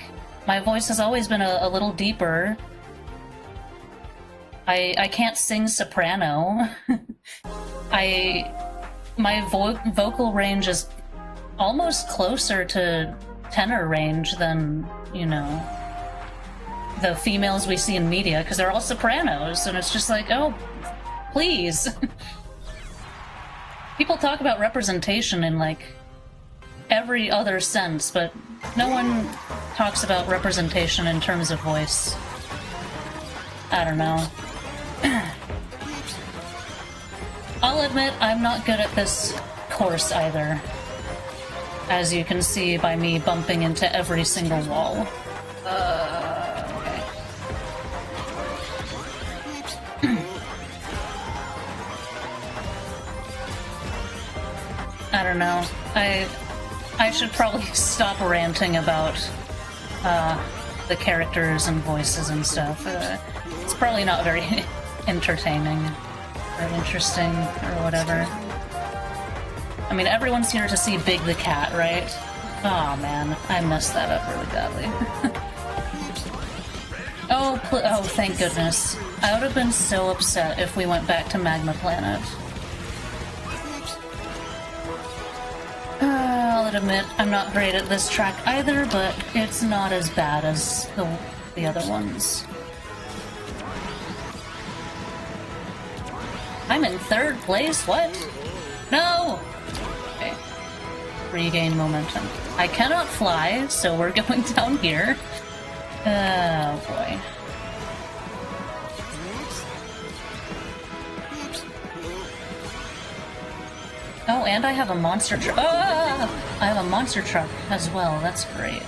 Speaker 1: my voice has always been a little deeper. I can't sing soprano. my vocal range is almost closer to tenor range than, you know, the females we see in media, because they're all sopranos, and it's just like, oh, please. People talk about representation in, like, every other sense, but no one talks about representation in terms of voice. I don't know. I'll admit, I'm not good at this course either, as you can see by me bumping into every single wall. Okay. I don't know. I should probably stop ranting about the characters and voices and stuff. It's probably not very entertaining or interesting or whatever. I mean, everyone's here to see Big the Cat, right? Oh man, I messed that up really badly. Oh, thank goodness. I would have been so upset if we went back to Magma Planet. I'll admit, I'm not great at this track either, but it's not as bad as the other ones. I'm in 3rd place? What? No! Okay. Regain momentum. I cannot fly, so we're going down here. Oh boy. Oh, and I have a monster truck. Oh, I have a monster truck as well. That's great.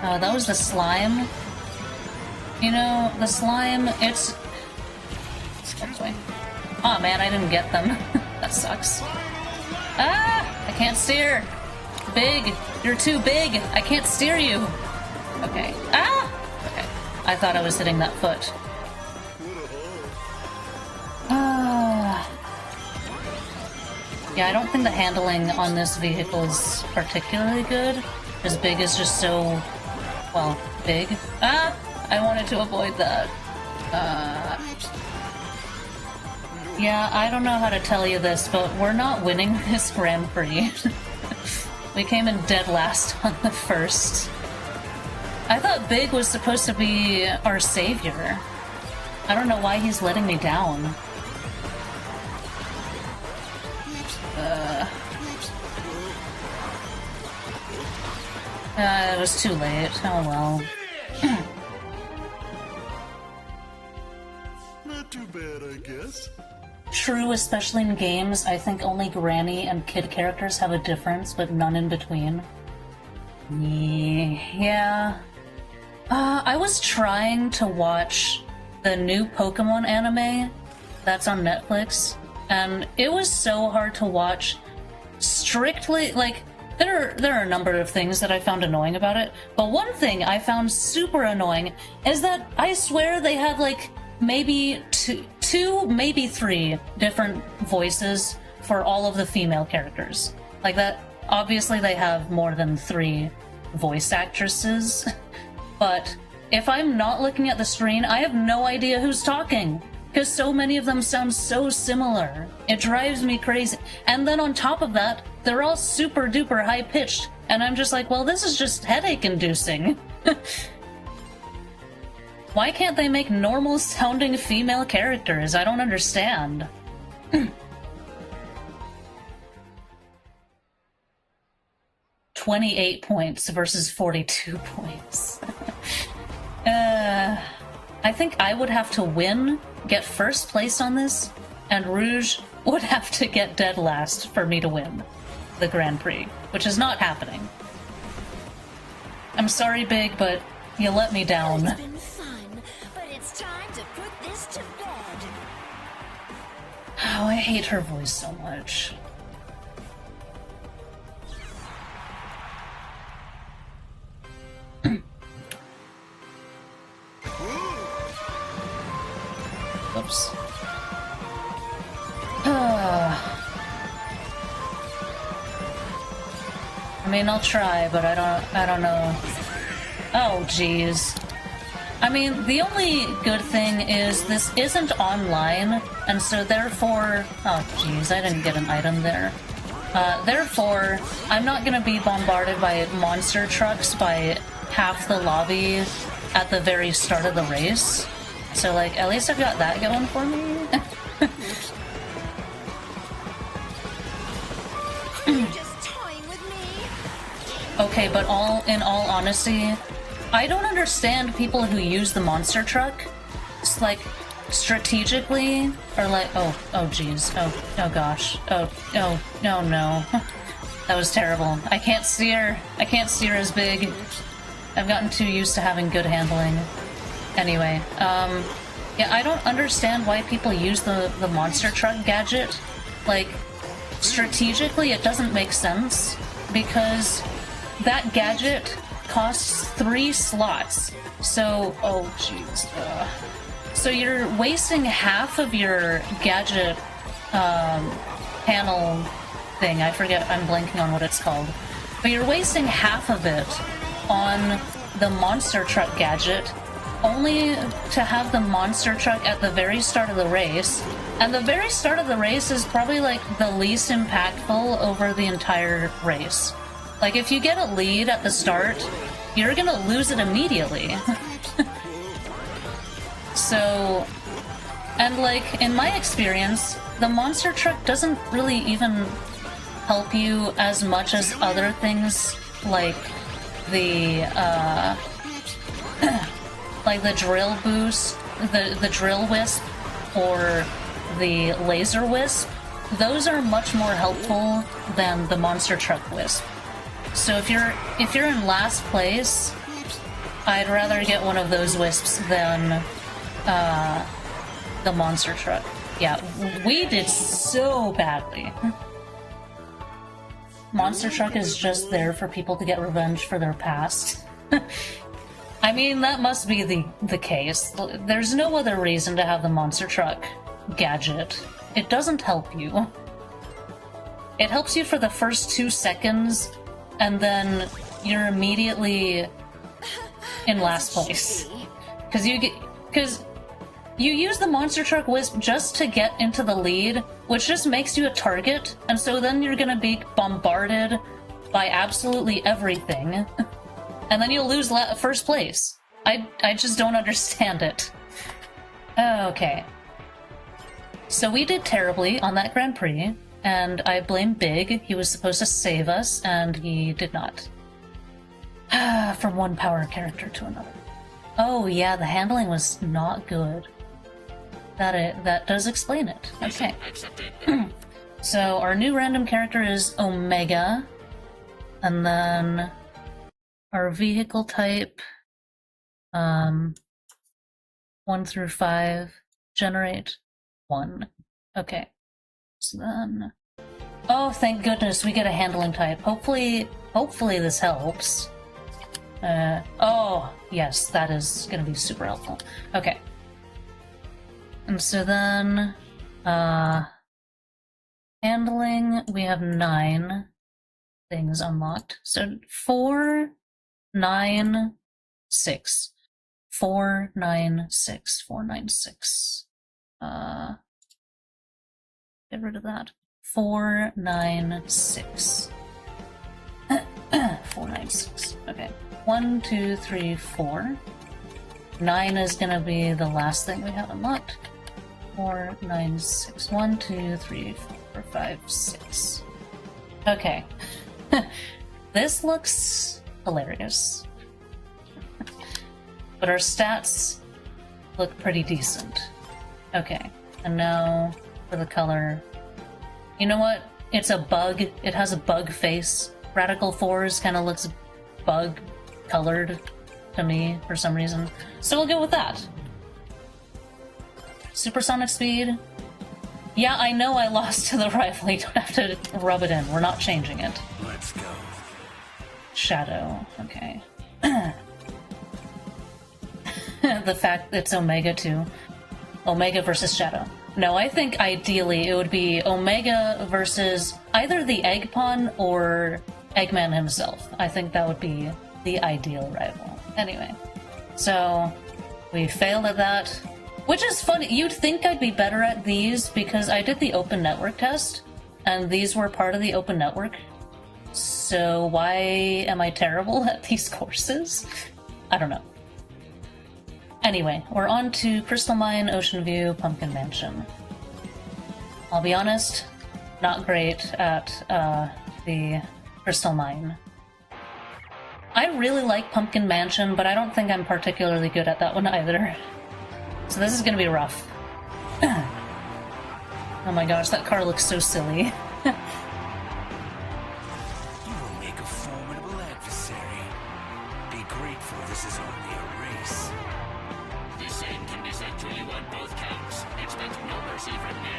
Speaker 1: Oh, that was the slime. You know, the slime, it's... Oh man, I didn't get them. That sucks. Ah! I can't steer! Big! You're too big! I can't steer you! Okay. Ah! Okay. I thought I was hitting that foot. Yeah, I don't think the handling on this vehicle is particularly good. As Big is just so... well, big. Ah! I wanted to avoid that. Yeah, I don't know how to tell you this, but we're not winning this Grand Prix. We came in dead last on the first. I thought Big was supposed to be our savior. I don't know why he's letting me down. It was too late. Oh well.
Speaker 4: Not too bad, I guess.
Speaker 1: True, especially in games, I think only Granny and Kid characters have a difference, but none in between. Yeah. I was trying to watch the new Pokemon anime that's on Netflix, and it was so hard to watch. Strictly, like, there are a number of things that I found annoying about it, but one thing I found super annoying is that I swear they have, like, maybe two, maybe 3 different voices for all of the female characters. Like that, obviously they have more than 3 voice actresses, but if I'm not looking at the screen, I have no idea who's talking, because so many of them sound so similar. It drives me crazy. And then on top of that, they're all super duper high pitched, and I'm just like, well, this is just headache inducing. Why can't they make normal sounding female characters? I don't understand. 28 points versus 42 points. I think I would have to win, get first place on this, and Rouge would have to get dead last for me to win the Grand Prix, which is not happening. I'm sorry, Big, but you let me down.
Speaker 2: It's been fun, but it's time to put this to bed.
Speaker 1: Oh, I hate her voice so much. Oops. I mean, I'll try, but I don't know. Oh, jeez. I mean, the only good thing is this isn't online, and so therefore... Oh, jeez, I didn't get an item there. Therefore, I'm not gonna be bombarded by monster trucks by half the lobby at the very start of the race. So, like, at least I've got that going for me.
Speaker 2: You're just toying with me.
Speaker 1: Okay, but in all honesty, I don't understand people who use the monster truck, it's like, strategically, or like, oh geez, oh gosh, oh no, that was terrible. I can't steer as big. I've gotten too used to having good handling. Anyway, yeah, I don't understand why people use the monster truck gadget. Like, strategically it doesn't make sense, because that gadget costs 3 slots. So, oh jeez. So you're wasting half of your gadget panel thing. I forget, I'm blanking on what it's called. But you're wasting half of it on the monster truck gadget, only to have the monster truck at the very start of the race. And the very start of the race is probably like the least impactful over the entire race. Like, if you get a lead at the start, you're gonna lose it immediately. So, and like, in my experience, the monster truck doesn't really even help you as much as other things, like the, like the drill boost, the drill wisp, or the laser wisp. Those are much more helpful than the monster truck wisp. So if you're in last place, I'd rather get one of those wisps than the monster truck. Yeah, we did so badly. Monster truck is just there for people to get revenge for their past. I mean, that must be the case. There's no other reason to have the monster truck gadget. It doesn't help you. It helps you for the first 2 seconds, and then you're immediately in last place. Because you use the monster truck wisp just to get into the lead, which just makes you a target, and so then you're gonna be bombarded by absolutely everything, and then you'll lose first place. I just don't understand it. Okay. So we did terribly on that Grand Prix, and I blame Big. He was supposed to save us, and he did not. From one power character to another. Oh yeah, the handling was not good. That does explain it. Okay. So our new random character is Omega, and then our vehicle type, 1 through 5, generate 1. Okay. So then, oh, thank goodness we get a handling type. Hopefully this helps. Oh yes, that is gonna be super helpful. Okay. And so then, handling, we have 9 things unlocked. So 4, 9, 6. 4, 9, 6. 4, 9, 6. Get rid of that. 4, 9, 6. 4, 9, 6. Okay. 1, 2, 3, 4. 9 is gonna be the last thing we have unlocked. 4, 9, 6. 1, 2, 3, 4, 5, 6. Okay. This looks hilarious. But our stats look pretty decent. Okay. And now for the color. You know what? It's a bug. It has a bug face. Radical 4s kind of looks bug colored to me for some reason. So we'll go with that. Supersonic speed. Yeah, I know I lost to the rival. You don't have to rub it in. We're not changing it.
Speaker 3: Let's go.
Speaker 1: Shadow. Okay. The fact it's Omega too. Omega versus Shadow. No, I think ideally it would be Omega versus either the Egg Pawn or Eggman himself. I think that would be the ideal rival. Anyway, so We failed at that. Which is funny. You'd think I'd be better at these because I did the open network test, and these were part of the open network. So why am I terrible at these courses? I don't know. Anyway, we're on to Crystal Mine, Ocean View, Pumpkin Mansion. I'll be honest, not great at the Crystal Mine. I really like Pumpkin Mansion, but I don't think I'm particularly good at that one either. So this is gonna be rough. Oh my gosh, that car looks so silly.
Speaker 3: You will make a formidable adversary. Be grateful this is only a race.
Speaker 5: The same can be said to you on both counts. Expect no mercy from me.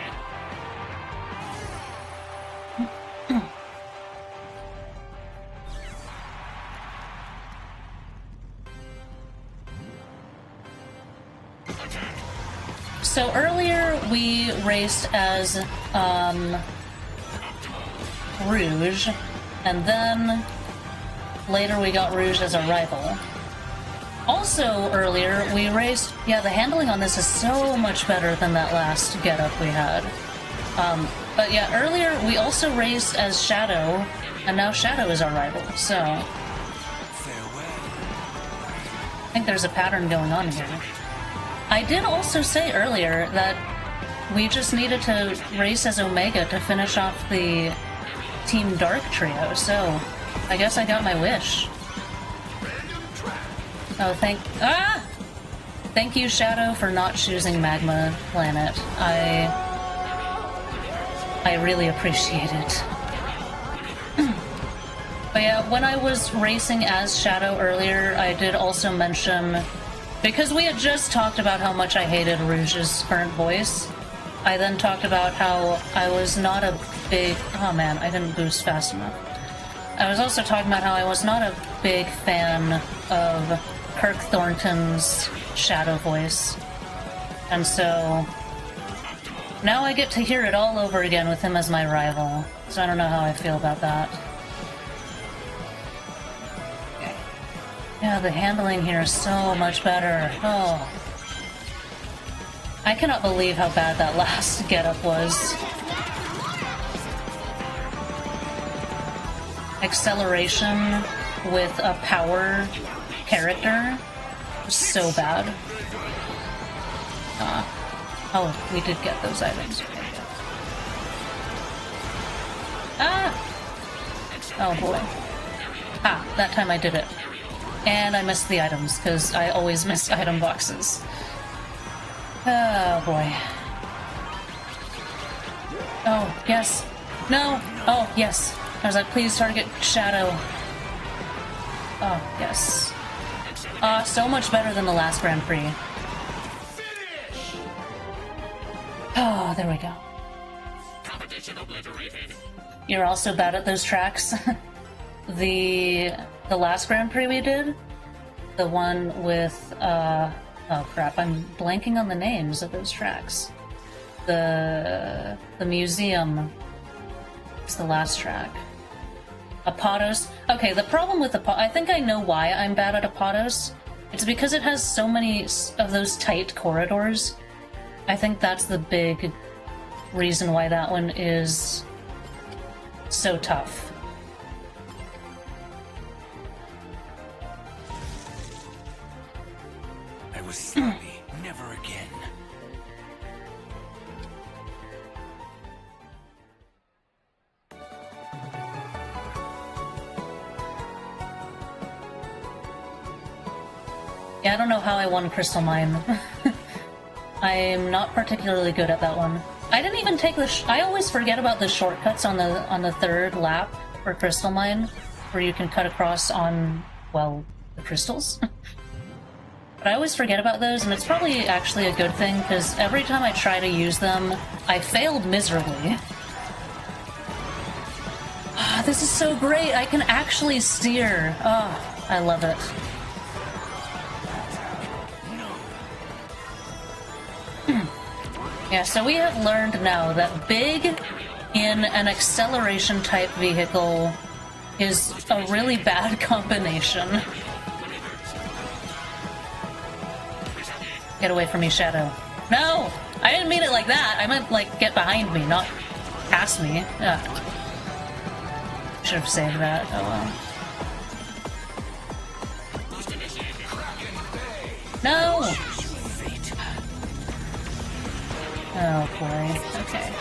Speaker 1: So earlier we raced as Rouge, and then later we got Rouge as a rival. Also earlier we raced, yeah, the handling on this is so much better than that last getup we had. But yeah, earlier we also raced as Shadow, and now Shadow is our rival, so I think there's a pattern going on here. I did also say earlier that we just needed to race as Omega to finish off the Team Dark trio, so I guess I got my wish. Oh, thank you, Shadow, for not choosing Magma Planet. I really appreciate it. But yeah, when I was racing as Shadow earlier, I did also mention, because we had just talked about how much I hated Rouge's current voice, I then talked about how I was not a big... Oh man, I didn't boost fast enough. I was also talking about how I was not a big fan of Kirk Thornton's Shadow voice. And so now I get to hear it all over again with him as my rival. So I don't know how I feel about that. Yeah, the handling here is so much better. Oh. I cannot believe how bad that last getup was. Acceleration with a power character was so bad. Oh, we did get those items. Ah! Oh boy. Ah, that time I did it. And I missed the items, because I always miss item boxes. Oh boy. Oh, yes. No! Oh, yes. I was like, please target Shadow. Oh, yes. So much better than the last Grand Prix. Oh, there we go. You're also bad at those tracks. The last Grand Prix we did, the one with oh crap, I'm blanking on the names of those tracks. The museum is the last track. Apotos. Okay, the problem with I think I know why I'm bad at Apotos. It's because it has so many of those tight corridors. I think that's the big reason why that one is so tough.
Speaker 3: I was sorry, never again.
Speaker 1: Yeah, I don't know how I won Crystal Mine. I'm not particularly good at that one. I didn't even take the I always forget about the shortcuts on the third lap for Crystal Mine, where you can cut across on, well, the crystals. But I always forget about those, and it's probably actually a good thing, because every time I try to use them, I failed miserably. This is so great! I can actually steer! Oh, I love it. Yeah, so we have learned now that big in an acceleration-type vehicle is a really bad combination. Get away from me, Shadow. No! I didn't mean it like that. I meant, like, get behind me, not past me. Ugh. Should have saved that. Oh well. No! Oh boy. Okay.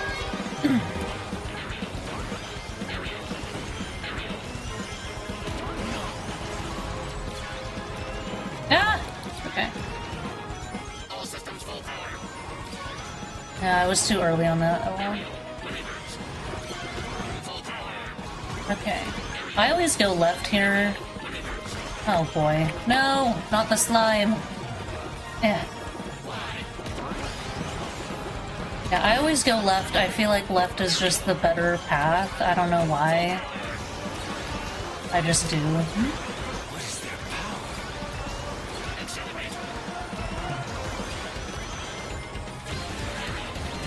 Speaker 1: Ah! Okay. Yeah, I was too early on that. Oh well. Okay. I always go left here. Oh boy. No! Not the slime! Yeah. Yeah, I always go left. I feel like left is just the better path. I don't know why. I just do.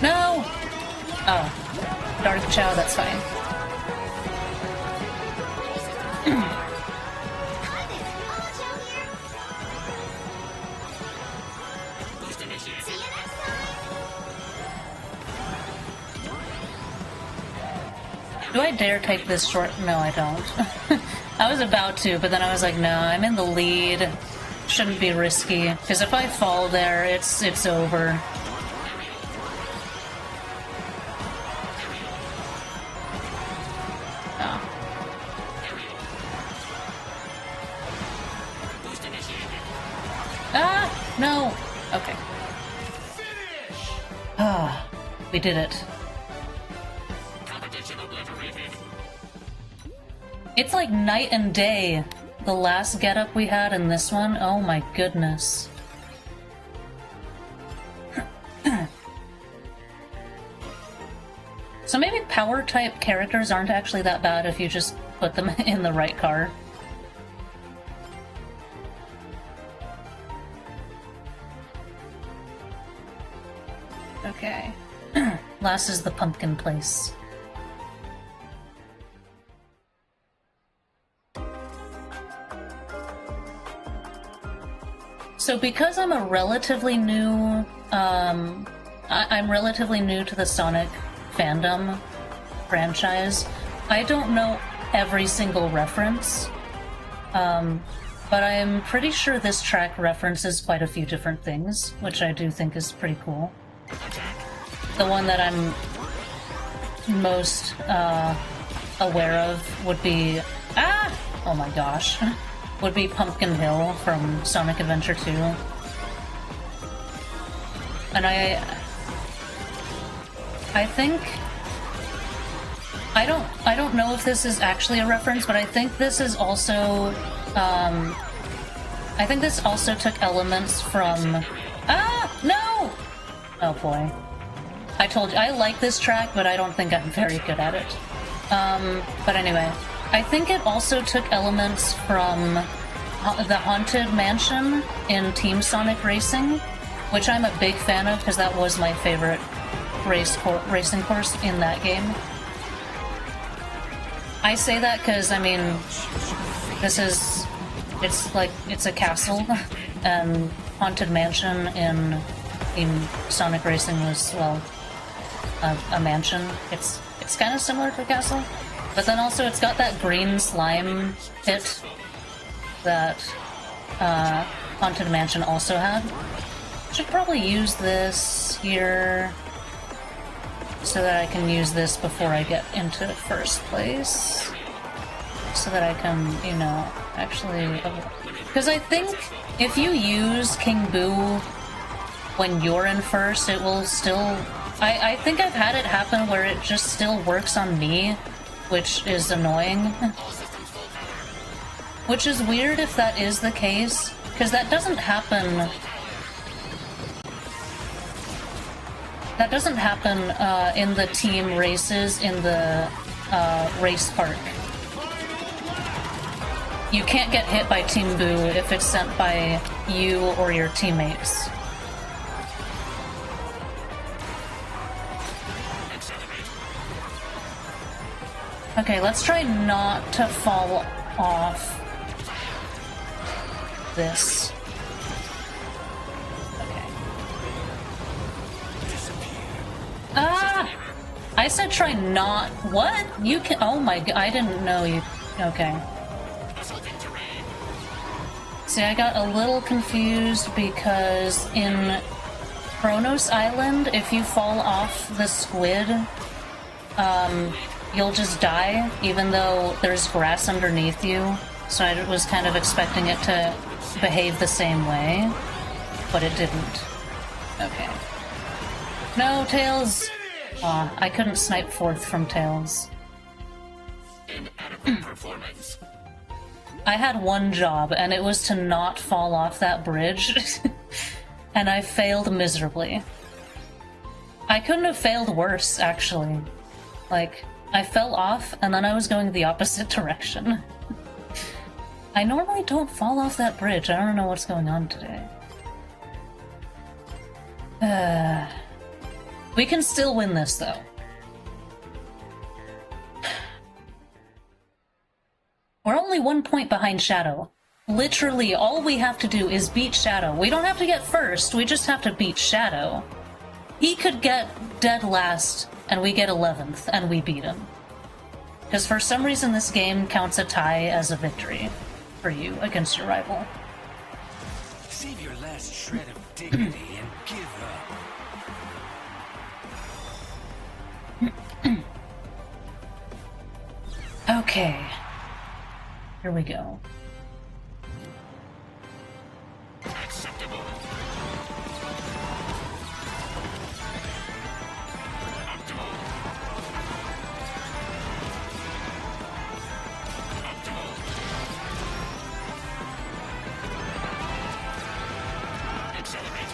Speaker 1: No! Oh. Dark Chow, that's fine. Do I dare take this short? No, I don't. I was about to, but then I was like, no, I'm in the lead. Shouldn't be risky, because if I fall there, it's over. Oh. Ah! No! Okay. Ah, we did it. It's like night and day. The last getup we had in this one, oh my goodness. So maybe power type characters aren't actually that bad if you just put them in the right car. Okay. Last is the pumpkin place. So because I'm a relatively new, I'm relatively new to the Sonic fandom franchise, I don't know every single reference, but I'm pretty sure this track references quite a few different things, which I do think is pretty cool. The one that I'm most aware of would be... Ah! Oh my gosh. Would be Pumpkin Hill from Sonic Adventure 2. And I think... I don't know if this is actually a reference, but I think this is also... I think this also took elements from... Ah! No! Oh boy. I told you, I like this track, but I don't think I'm very good at it. But anyway, I think it also took elements from the Haunted Mansion in Team Sonic Racing, which I'm a big fan of because that was my favorite racing course in that game. I say that because, I mean, it's a castle, and Haunted Mansion in Sonic Racing was, well, a mansion. It's kind of similar to a castle, but then also it's got that green slime pit that Haunted Mansion also had. Should probably use this here so that I can use this before I get into first place, so that I can, you know, actually... Because I think if you use King Boo when you're in first, it will still... I think I've had it happen where it just still works on me, which is annoying. Which is weird if that is the case, because that doesn't happen... That doesn't happen in the team races in the race park. You can't get hit by Team Boo if it's sent by you or your teammates. Okay, let's try not to fall off this. Okay. I said try not... What? You can... Oh my god, I didn't know you... Okay.
Speaker 5: Assaulting terrain.
Speaker 1: See, I got a little confused because in Kronos Island, if you fall off the squid, you'll just die, even though there's grass underneath you. So I was kind of expecting it to behave the same way, but it didn't. Okay. No, Tails! Aw, I couldn't snipe fourth from Tails.
Speaker 5: Inadequate performance.
Speaker 1: I had one job, and it was to not fall off that bridge, and I failed miserably. I couldn't have failed worse, actually. Like, I fell off, and then I was going the opposite direction. I normally don't fall off that bridge. I don't know what's going on today. We can still win this, though. We're only 1 point behind Shadow. Literally, all we have to do is beat Shadow. We don't have to get first, we just have to beat Shadow. He could get dead last, and we get 11th, and we beat him. Because for some reason this game counts a tie as a victory for you against your rival.
Speaker 3: Save your last shred of dignity and give up.
Speaker 1: Okay. Here we go.
Speaker 5: Acceptable. Optimal. Optimal. Accelerate.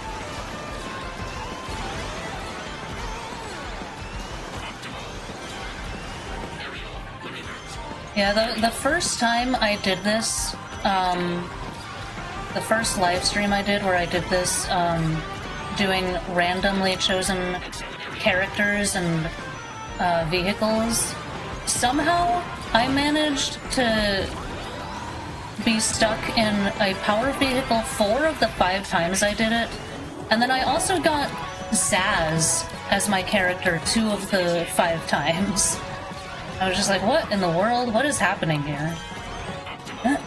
Speaker 5: Optimal. Aerial maneuvers.
Speaker 1: Yeah, the first time I did this, the first live stream I did where I did this, doing randomly chosen characters and vehicles, somehow I managed to be stuck in a power vehicle 4 of the 5 times I did it, and then I also got Zaz as my character 2 of the 5 times. I was just like, what in the world? What is happening here? I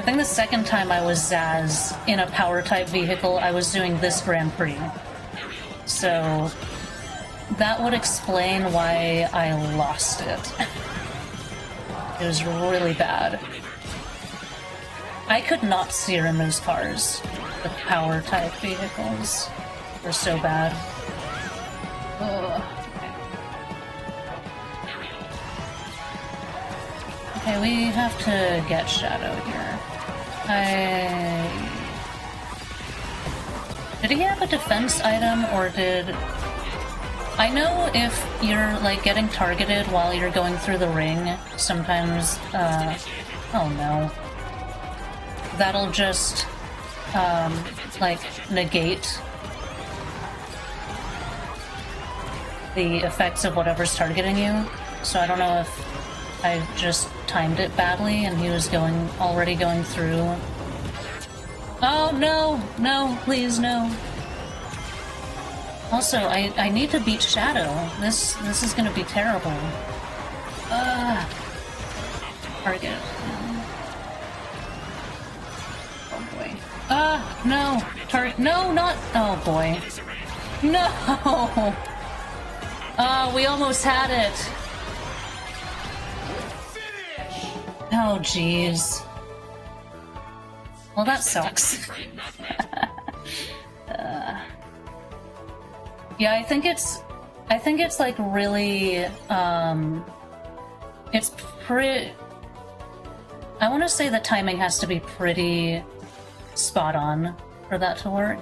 Speaker 1: think the second time I was Zaz in a power-type vehicle, I was doing this Grand Prix. So that would explain why I lost it. It was really bad. I could not steer in those cars. The power-type vehicles were so bad. Ugh. Okay, we have to get Shadow here. Did he have a defense item, or did... I know if you're, like, getting targeted while you're going through the ring, sometimes, oh no. That'll just, like, negate the effects of whatever's targeting you. So I don't know if I just timed it badly and he was already going through. Oh no! No, please, no. Also, I need to beat Shadow. This is gonna be terrible. Target. Oh boy. No! Target. No, not. Oh boy. No! We almost had it. Oh, jeez. Well, that sucks. Yeah, I think it's like really, it's pretty... I want to say the timing has to be pretty spot on for that to work.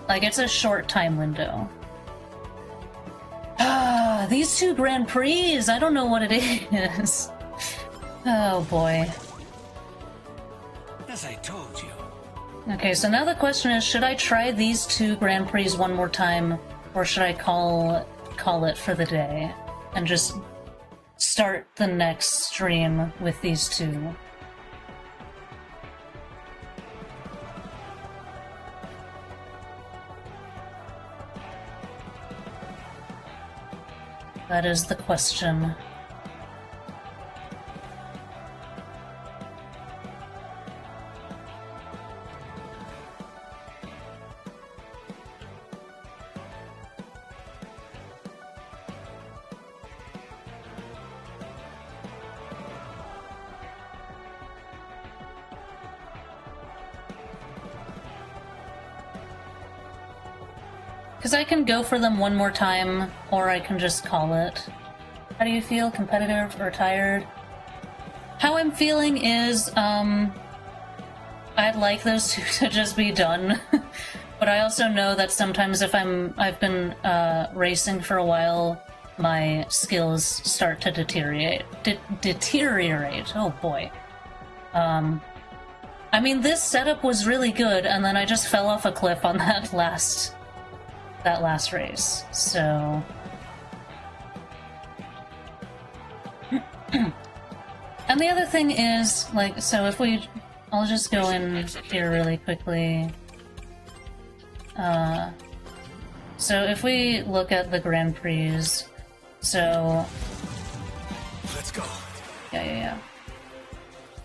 Speaker 1: Like, it's a short time window. These 2 Grand Prix, I don't know what it is. Oh boy.
Speaker 3: As I told you.
Speaker 1: Okay, so now the question is, should I try these 2 Grand Prix one more time, or should I call it for the day and just start the next stream with these 2? That is the question. Because I can go for them one more time, or I can just call it. How do you feel? Competitive or tired? How I'm feeling is, I'd like those two to just be done. But I also know that sometimes if I've been racing for a while, my skills start to deteriorate. Deteriorate. Oh boy. I mean, this setup was really good, and then I just fell off a cliff on that last race, so... And the other thing is, like, so if we... I'll just go in here really quickly. So if we look at the Grand Prix, so...
Speaker 4: Let's go.
Speaker 1: Yeah.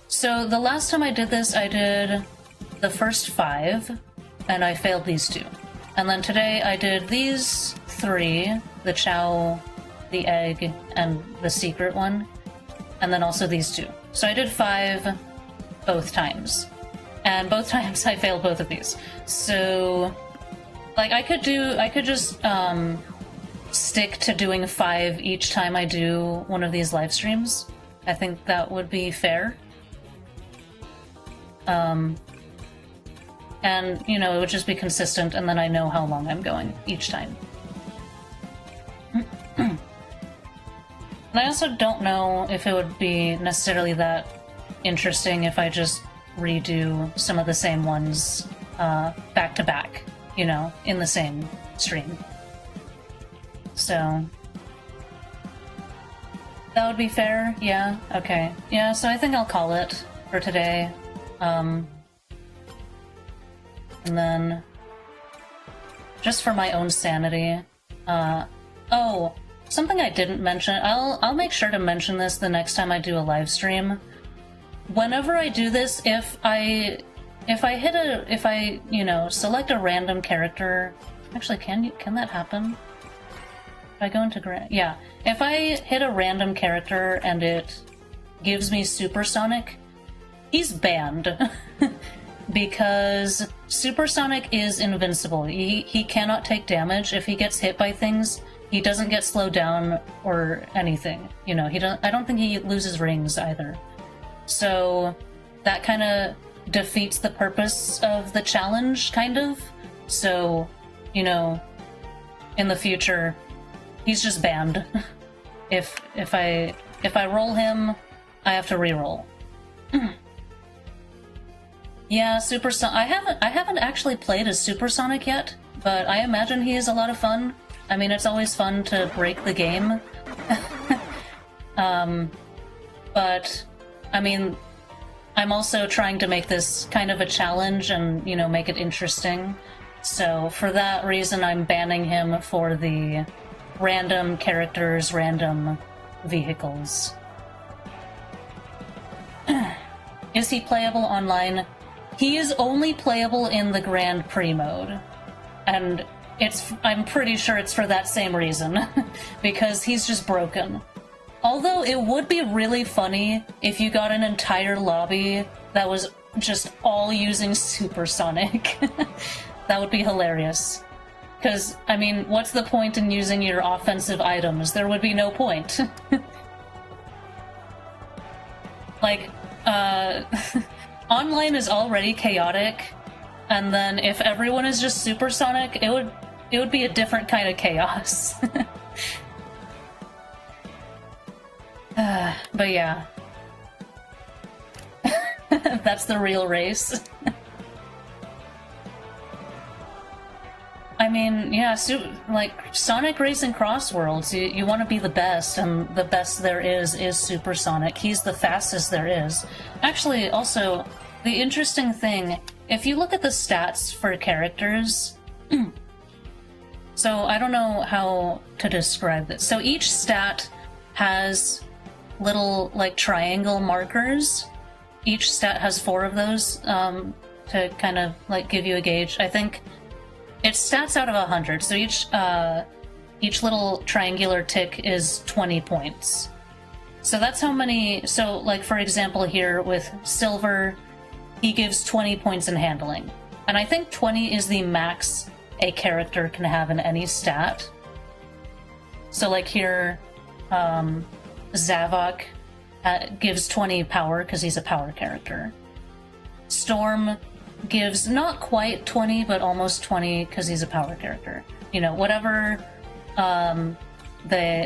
Speaker 1: So the last time I did this, I did the first 5, and I failed these 2. And then today I did these 3, the Chow, the Egg, and the secret one, and then also these 2. So I did 5 both times. And both times I failed both of these. So, like, I could just stick to doing 5 each time I do one of these live streams. I think that would be fair. And, you know, it would just be consistent, and then I know how long I'm going each time. And I also don't know if it would be necessarily that interesting if I just redo some of the same ones back to back, you know, in the same stream. So... that would be fair? Yeah? Okay. Yeah, so I think I'll call it for today. And then, just for my own sanity, oh, something I didn't mention, I'll make sure to mention this the next time I do a live stream. Whenever I do this, if I select a random character, actually, can that happen? If I go into yeah, if I hit a random character and it gives me Supersonic, he's banned. Because Supersonic is invincible. He cannot take damage. If he gets hit by things, he doesn't get slowed down or anything. You know, I don't think he loses rings either. So that kind of defeats the purpose of the challenge, kind of. So, you know, in the future, he's just banned. If I roll him, I have to re-roll. Yeah, I haven't actually played as Supersonic yet, but I imagine he is a lot of fun. I mean, it's always fun to break the game. But, I mean, I'm also trying to make this kind of a challenge and, you know, make it interesting. So, for that reason, I'm banning him for the random characters, random vehicles. Is he playable online? He is only playable in the Grand Prix mode, and I'm pretty sure it's for that same reason, because he's just broken. Although it would be really funny if you got an entire lobby that was just all using Supersonic. That would be hilarious. Because, I mean, what's the point in using your offensive items? There would be no point. Like, online is already chaotic, and then if everyone is just Supersonic, it would be a different kind of chaos. But yeah. That's the real race. I mean, yeah, like, Sonic Racing Crossworlds, you want to be the best, and the best there is Supersonic. He's the fastest there is. Actually, also, the interesting thing, if you look at the stats for characters, So I don't know how to describe this. So each stat has little like triangle markers. Each stat has 4 of those to kind of like give you a gauge. I think it's stats out of 100. So each little triangular tick is 20 points. So that's how many. So like for example here with Silver, he gives 20 points in handling, and I think 20 is the max a character can have in any stat. So like here, Zavok gives 20 power because he's a power character. Storm gives not quite 20, but almost 20 because he's a power character. You know, whatever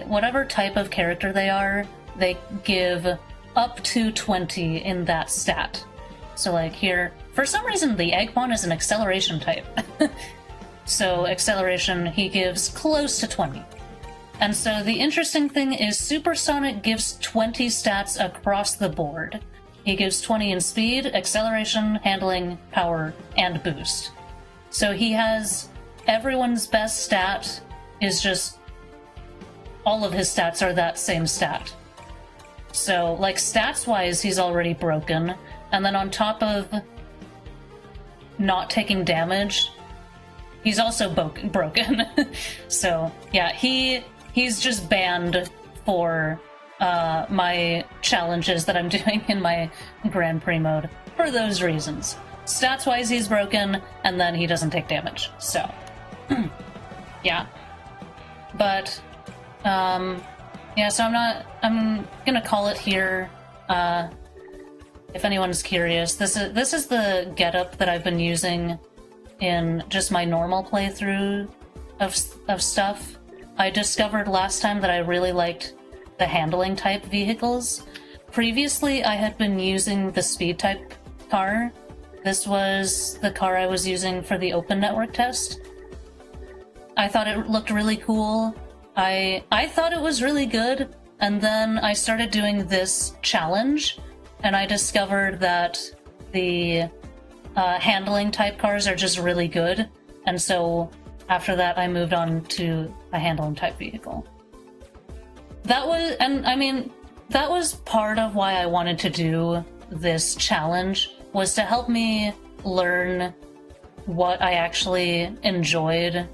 Speaker 1: whatever type of character they are, they give up to 20 in that stat. So like here, for some reason the Eggpon is an acceleration type. So acceleration, he gives close to 20. And so the interesting thing is Supersonic gives 20 stats across the board. He gives 20 in speed, acceleration, handling, power, and boost. So he has everyone's best stat is just all of his stats are that same stat. So like stats wise he's already broken, and then on top of not taking damage, he's also broken. So yeah, he's just banned for my challenges that I'm doing in my Grand Prix mode for those reasons. Stats wise he's broken, and then he doesn't take damage. So yeah. But yeah, so I'm gonna call it here. If anyone's curious, this is the getup that I've been using in just my normal playthrough of stuff. I discovered last time that I really liked the handling type vehicles. Previously, I had been using the speed type car. This was the car I was using for the open network test. I thought it looked really cool. I thought it was really good, and then I started doing this challenge, and I discovered that the handling type cars are just really good, and so after that I moved on to a handling type vehicle. That was, and I mean, that was part of why I wanted to do this challenge, was to help me learn what I actually enjoyed,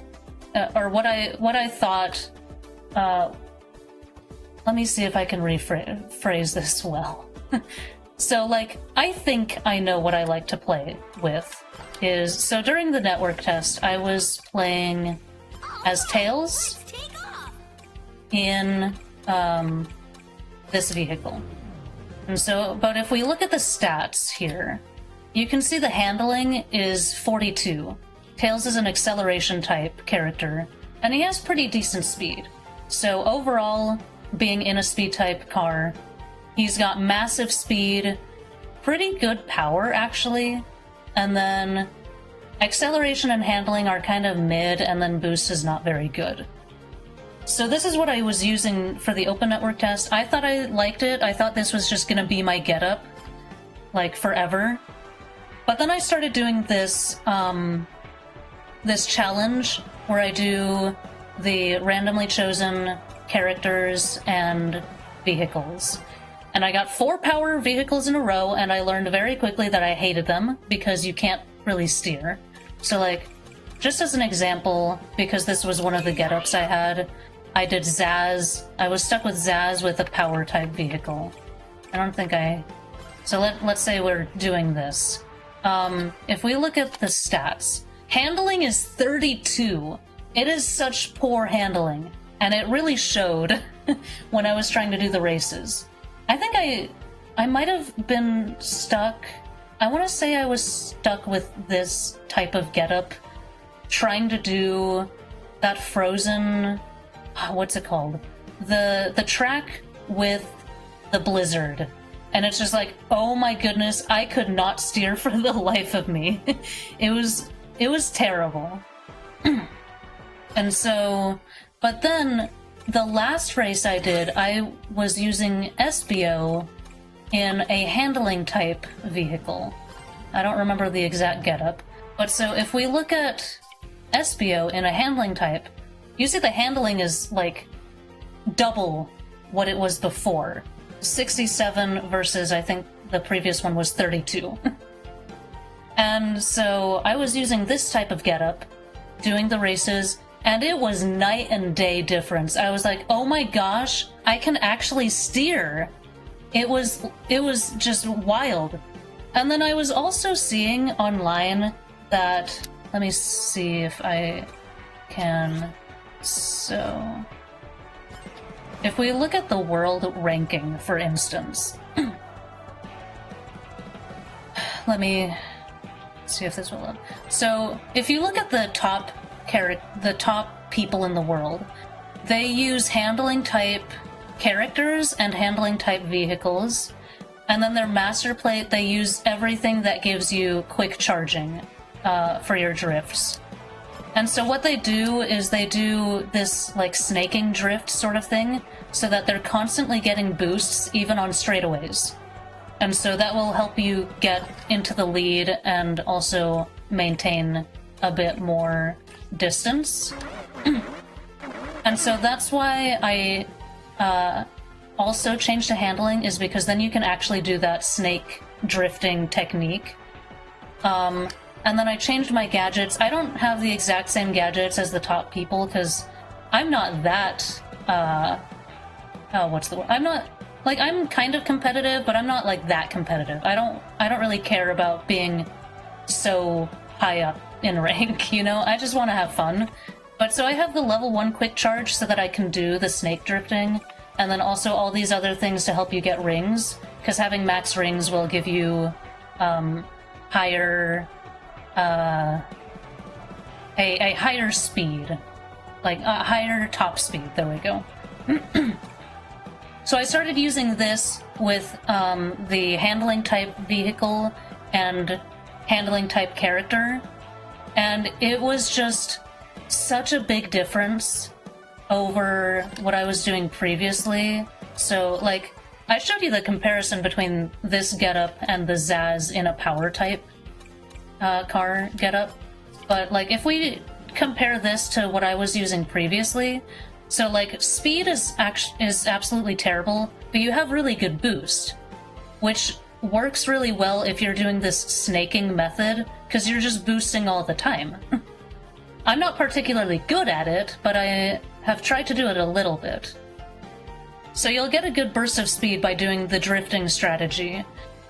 Speaker 1: or what I thought. Let me see if I can rephrase this well. So, like, I think I know what I like to play with. So during the network test, I was playing as Tails in this vehicle. And so, but if we look at the stats here, you can see the handling is 42. Tails is an acceleration type character, and he has pretty decent speed. So overall, being in a speed type car, he's got massive speed, pretty good power actually, and then acceleration and handling are kind of mid, and then boost is not very good. So this is what I was using for the open network test. I thought I liked it. I thought this was just gonna be my getup, like forever. But then I started doing this this challenge where I do the randomly chosen characters and vehicles. And I got 4 power vehicles in a row, and I learned very quickly that I hated them because you can't really steer. So like, just as an example, because this was one of the get-ups I had, I did Zaz. I was stuck with Zaz with a power type vehicle. I don't think so let's say we're doing this. If we look at the stats, handling is 32. It is such poor handling, and it really showed when I was trying to do the races. I think I might have been stuck. I want to say I was stuck with this type of getup, trying to do that Frozen, what's it called? The track with the blizzard. And it's just like, oh my goodness, I could not steer for the life of me. It was terrible. And so, but then the last race I did, I was using SBO in a handling type vehicle. I don't remember the exact getup. But so if we look at SBO in a handling type, you see the handling is like double what it was before. 67 versus I think the previous one was 32. And so I was using this type of getup, doing the races, and it was night and day difference. I was like, oh my gosh, I can actually steer. It was just wild. And then I was also seeing online that, let me see if I can, so if we look at the world ranking, for instance, let me see if this will load. So if you look at the top people in the world, they use handling type characters and handling type vehicles, and then their master plate, they use everything that gives you quick charging for your drifts. And so what they do is they do this like snaking drift sort of thing, so that they're constantly getting boosts even on straightaways. And so that will help you get into the lead and also maintain a bit more distance. And so that's why I also changed to handling, is because then you can actually do that snake drifting technique. And then I changed my gadgets. I don't have the exact same gadgets as the top people, because I'm not that, what's the word? I'm not, like, I'm kind of competitive, but I'm not, like, that competitive. I don't really care about being so high up in rank, you know? I just want to have fun. But so I have the level 1 quick charge so that I can do the snake drifting, and then also all these other things to help you get rings, because having max rings will give you higher a higher speed, like a higher top speed. There we go. So I started using this with the handling type vehicle and handling type character, and it was just such a big difference over what I was doing previously. So, like, I showed you the comparison between this getup and the Zaz in a power type car getup, but like if we compare this to what I was using previously, so like speed is absolutely terrible, but you have really good boost, which works really well if you're doing this snaking method, because you're just boosting all the time. I'm not particularly good at it, but I have tried to do it a little bit. So you'll get a good burst of speed by doing the drifting strategy,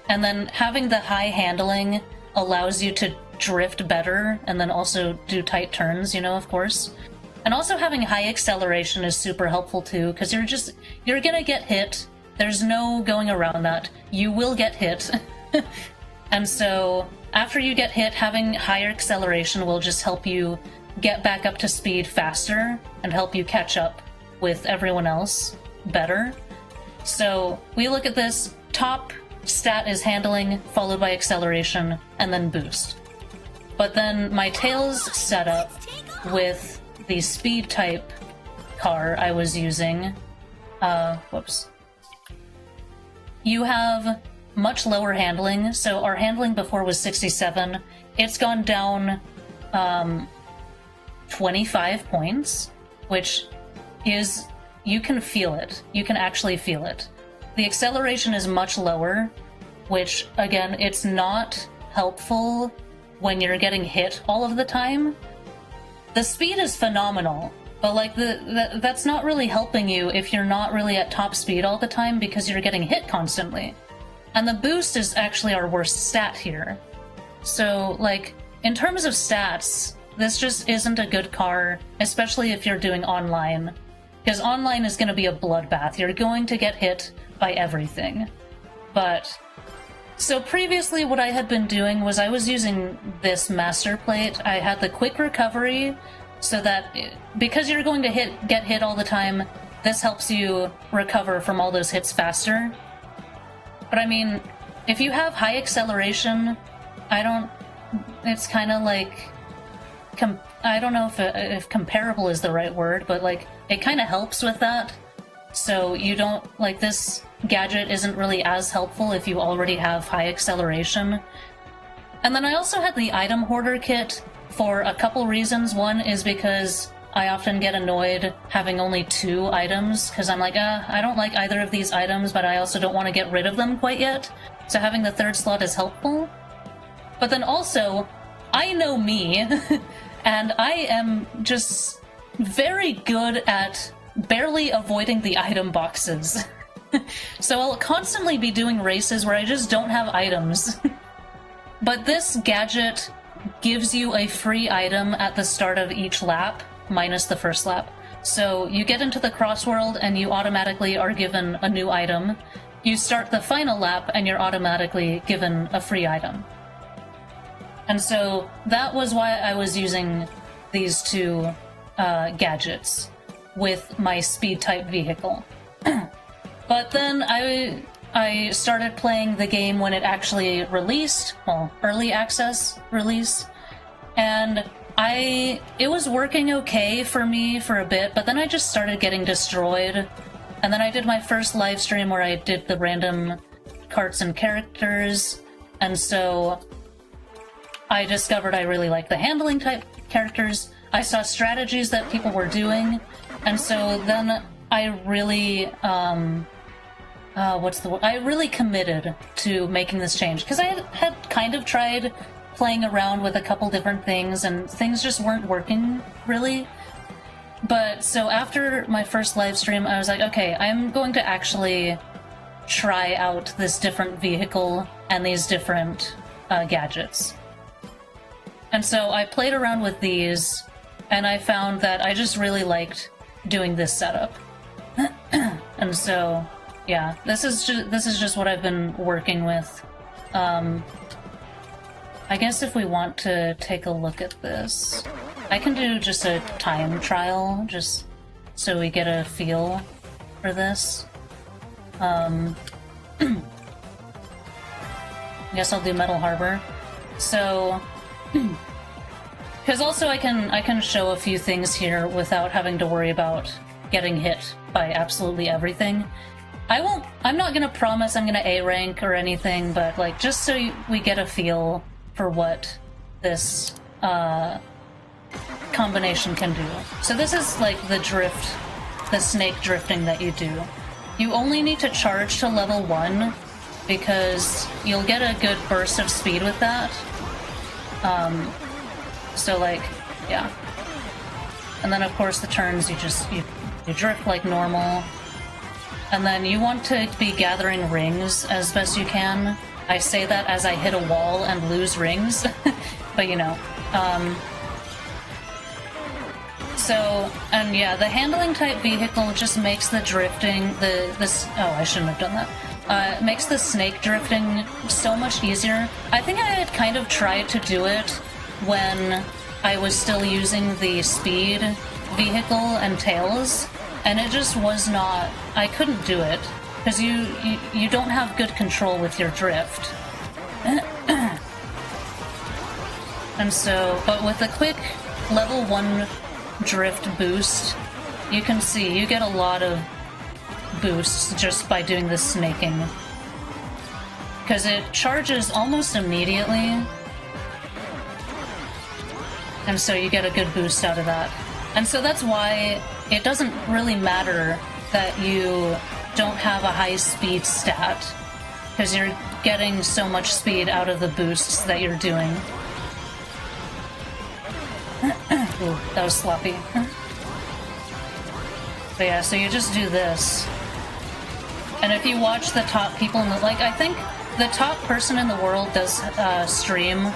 Speaker 1: and then having the high handling allows you to drift better, and then also do tight turns, you know, of course. And also having high acceleration is super helpful too, because you're gonna get hit. There's no going around that. You will get hit. And so after you get hit, having higher acceleration will just help you get back up to speed faster and help you catch up with everyone else better. So we look at this. Top stat is handling, followed by acceleration, and then boost. But then my tails setup with the speed type car I was using, whoops. You have much lower handling, so our handling before was 67. It's gone down 25 points, which is, you can feel it. You can actually feel it. The acceleration is much lower, which, again, it's not helpful when you're getting hit all of the time. The speed is phenomenal, but like that's not really helping you if you're not really at top speed all the time, because you're getting hit constantly. And the boost is actually our worst stat here. So, like, in terms of stats, this just isn't a good car, especially if you're doing online. Because online is going to be a bloodbath. You're going to get hit by everything. But, so previously what I had been doing was I was using this master plate. I had the quick recovery, so that, because you're going to get hit all the time, this helps you recover from all those hits faster. But I mean, if you have high acceleration, it's kind of like, I don't know if comparable is the right word, but like, it kind of helps with that. So you don't, like, this gadget isn't really as helpful if you already have high acceleration. And then I also had the item hoarder kit for a couple reasons. One is because I often get annoyed having only 2 items, because I'm like, I don't like either of these items, but I also don't want to get rid of them quite yet. So having the 3rd slot is helpful. But then also, I know me, and I am just very good at barely avoiding the item boxes. So I'll constantly be doing races where I just don't have items. But this gadget gives you a free item at the start of each lap, minus the first lap. So you get into the Crossworld and you automatically are given a new item. You start the final lap and you're automatically given a free item. And so that was why I was using these 2 gadgets with my speed-type vehicle. But then I started playing the game when it actually released, well, early access release, and it was working okay for me for a bit, but then I just started getting destroyed. And then I did my first live stream where I did the random carts and characters, and so I discovered I really like the handling type characters. I saw strategies that people were doing, and so then I really, I really committed to making this change, because I had kind of tried playing around with a couple different things, and things just weren't working, really. But, so after my first live stream, I was like, okay, I'm going to actually try out this different vehicle and these different gadgets. And so I played around with these, and I found that I just really liked doing this setup. And so, yeah, this is just what I've been working with. I guess if we want to take a look at this, I can do just a time trial, just so we get a feel for this. I guess I'll do Metal Harbor. So, because also I can show a few things here without having to worry about getting hit by absolutely everything. I'm not gonna promise I'm gonna A rank or anything, but like just so we get a feel for what this combination can do. So this is like the drift, the snake drifting that you do. You only need to charge to level 1 because you'll get a good burst of speed with that. So like, yeah. And then of course the turns you drift like normal. And then you want to be gathering rings as best you can. I say that as I hit a wall and lose rings, but you know. So, and yeah, the handling type vehicle just makes the drifting, oh, I shouldn't have done that. Makes the snake drifting so much easier. I think I had kind of tried to do it when I was still using the speed vehicle and tails, and it just was not, I couldn't do it, because you don't have good control with your drift. And so, but with a quick level 1 drift boost, you can see you get a lot of boosts just by doing the snaking. Because it charges almost immediately, and so you get a good boost out of that. And so that's why it doesn't really matter that you don't have a high speed stat, because you're getting so much speed out of the boosts that you're doing. Ooh, that was sloppy. But yeah, so you just do this. And if you watch the top people in the, like, I think the top person in the world does stream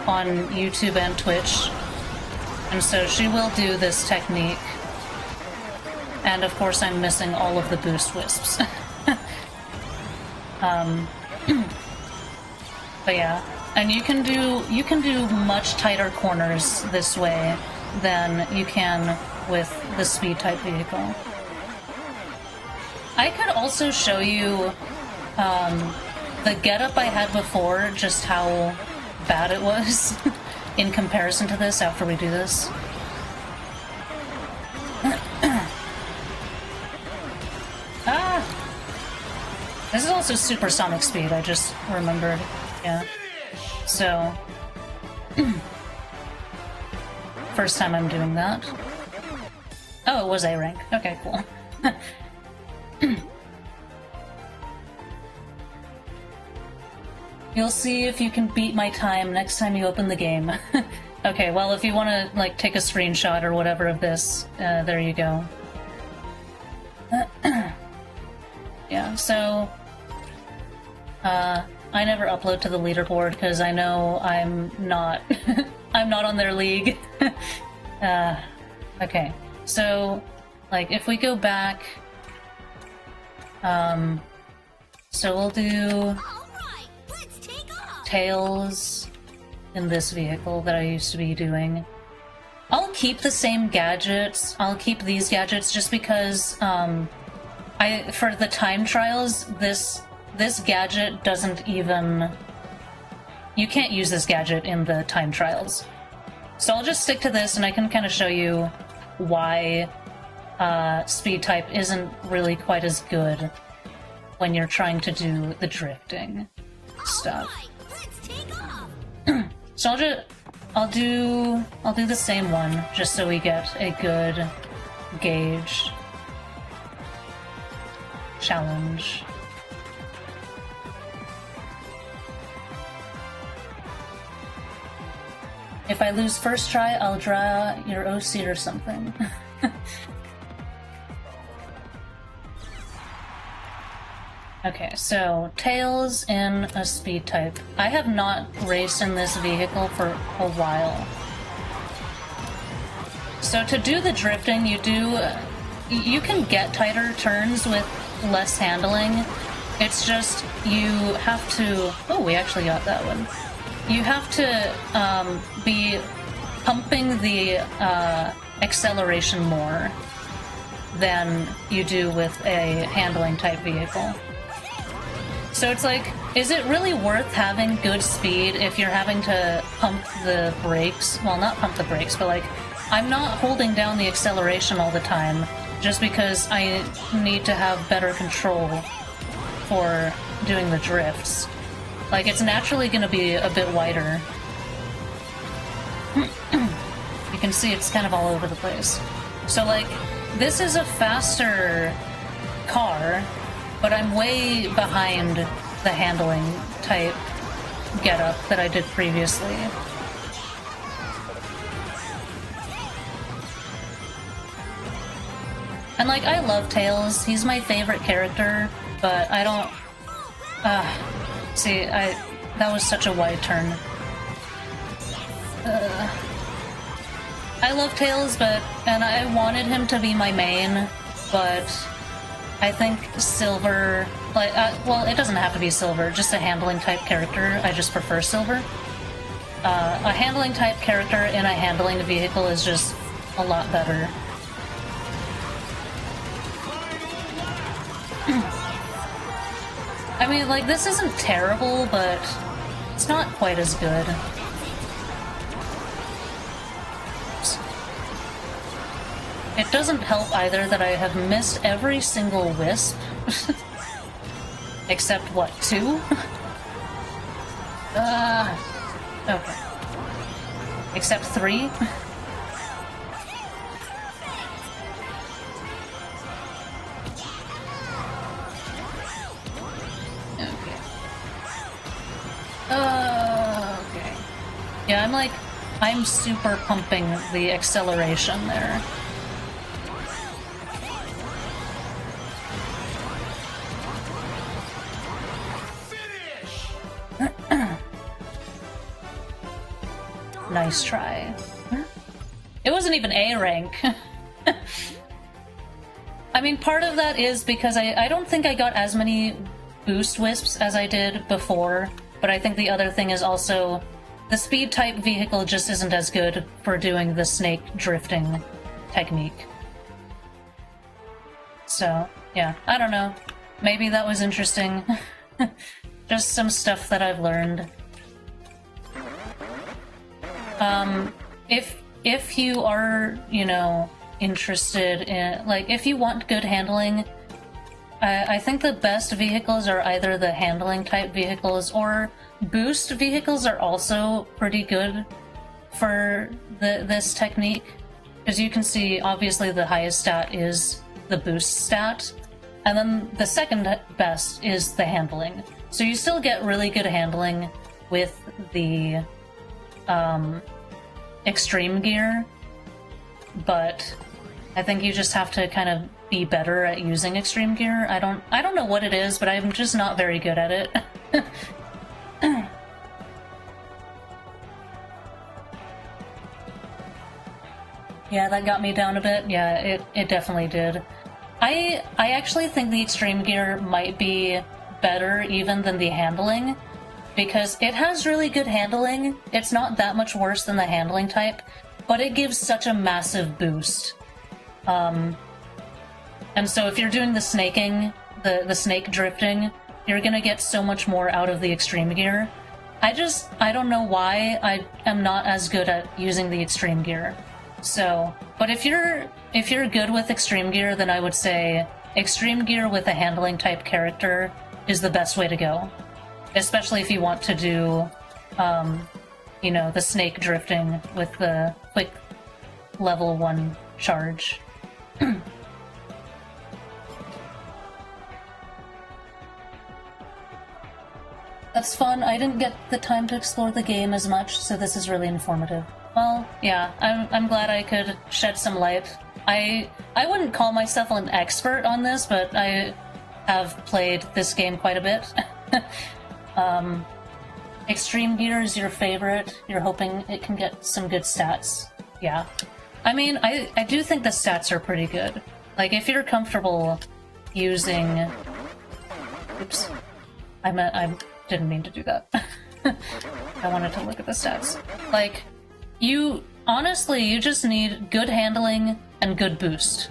Speaker 1: on YouTube and Twitch. And so she will do this technique. And of course I'm missing all of the boost wisps. But yeah, and you can do much tighter corners this way than you can with the speed type vehicle. I could also show you the getup I had before, just how bad it was in comparison to this after we do this. Ah! This is also supersonic speed, I just remembered. Yeah. So... first time I'm doing that. Oh, it was A rank. Okay, cool. You'll see if you can beat my time next time you open the game. Okay, well, if you want to, like, take a screenshot or whatever of this, there you go. Yeah, so... I never upload to the leaderboard because I know I'm not... I'm not on their league. Okay, so, like, if we go back... so we'll do... Tails in this vehicle that I used to be doing. I'll keep the same gadgets. I'll keep these gadgets just because for the time trials, this gadget doesn't even... You can't use this gadget in the time trials. So I'll just stick to this, and I can kind of show you why speed type isn't really quite as good when you're trying to do the drifting stuff. So I'll do the same one just so we get a good gauge. Challenge. If I lose first try, I'll draw your OC or something. Okay, so Tails in a speed type. I have not raced in this vehicle for a while. So to do the drifting, you can get tighter turns with less handling. It's just you have to... Oh, we actually got that one. You have to be pumping the acceleration more than you do with a handling type vehicle. So it's like, is it really worth having good speed if you're having to pump the brakes? Well, not pump the brakes, but like, I'm not holding down the acceleration all the time just because I need to have better control for doing the drifts. Like, it's naturally going to be a bit wider. You can see it's kind of all over the place. So, like, this is a faster car, but I'm way behind the handling type getup that I did previously. And, like, I love Tails. He's my favorite character, but I don't... see, that was such a wide turn. I love Tails, and I wanted him to be my main, but I think Silver, like, well, it doesn't have to be Silver, just a handling type character. I just prefer Silver. A handling type character in a handling vehicle is just a lot better. I mean, like, this isn't terrible, but it's not quite as good. It doesn't help either that I have missed every single wisp. Except, what, 2? Okay. Except 3? Okay. Yeah, I'm super pumping the acceleration there. Nice try. It wasn't even A rank. I mean, part of that is because I don't think I got as many boost wisps as I did before, but I think the other thing is also the speed type vehicle just isn't as good for doing the snake drifting technique. So, yeah, I don't know. Maybe that was interesting. Just some stuff that I've learned. If you are, you know, interested in, like, if you want good handling, I think the best vehicles are either the handling type vehicles, or boost vehicles are also pretty good for this technique. Because you can see, obviously, the highest stat is the boost stat, and then the second best is the handling. So you still get really good handling with the extreme gear, but I think you just have to kind of be better at using extreme gear. I don't know what it is, but I'm just not very good at it. Yeah, that got me down a bit. Yeah, it definitely did. I actually think the extreme gear might be better even than the handling, because it has really good handling. It's not that much worse than the handling type, but it gives such a massive boost. And so if you're doing the snaking, the snake drifting, you're gonna get so much more out of the extreme gear. I don't know why I am not as good at using the extreme gear. So, but if you're good with extreme gear, then I would say extreme gear with a handling type character is the best way to go. Especially if you want to do, you know, the snake drifting with the quick level 1 charge. That's fun. I didn't get the time to explore the game as much, so this is really informative. Well, yeah, I'm glad I could shed some light. I wouldn't call myself an expert on this, but I have played this game quite a bit. Extreme Gear is your favorite. You're hoping it can get some good stats. Yeah. I mean, I do think the stats are pretty good. Like, if you're comfortable using... Oops. I didn't mean to do that. I wanted to look at the stats. Like, honestly, you just need good handling and good boost.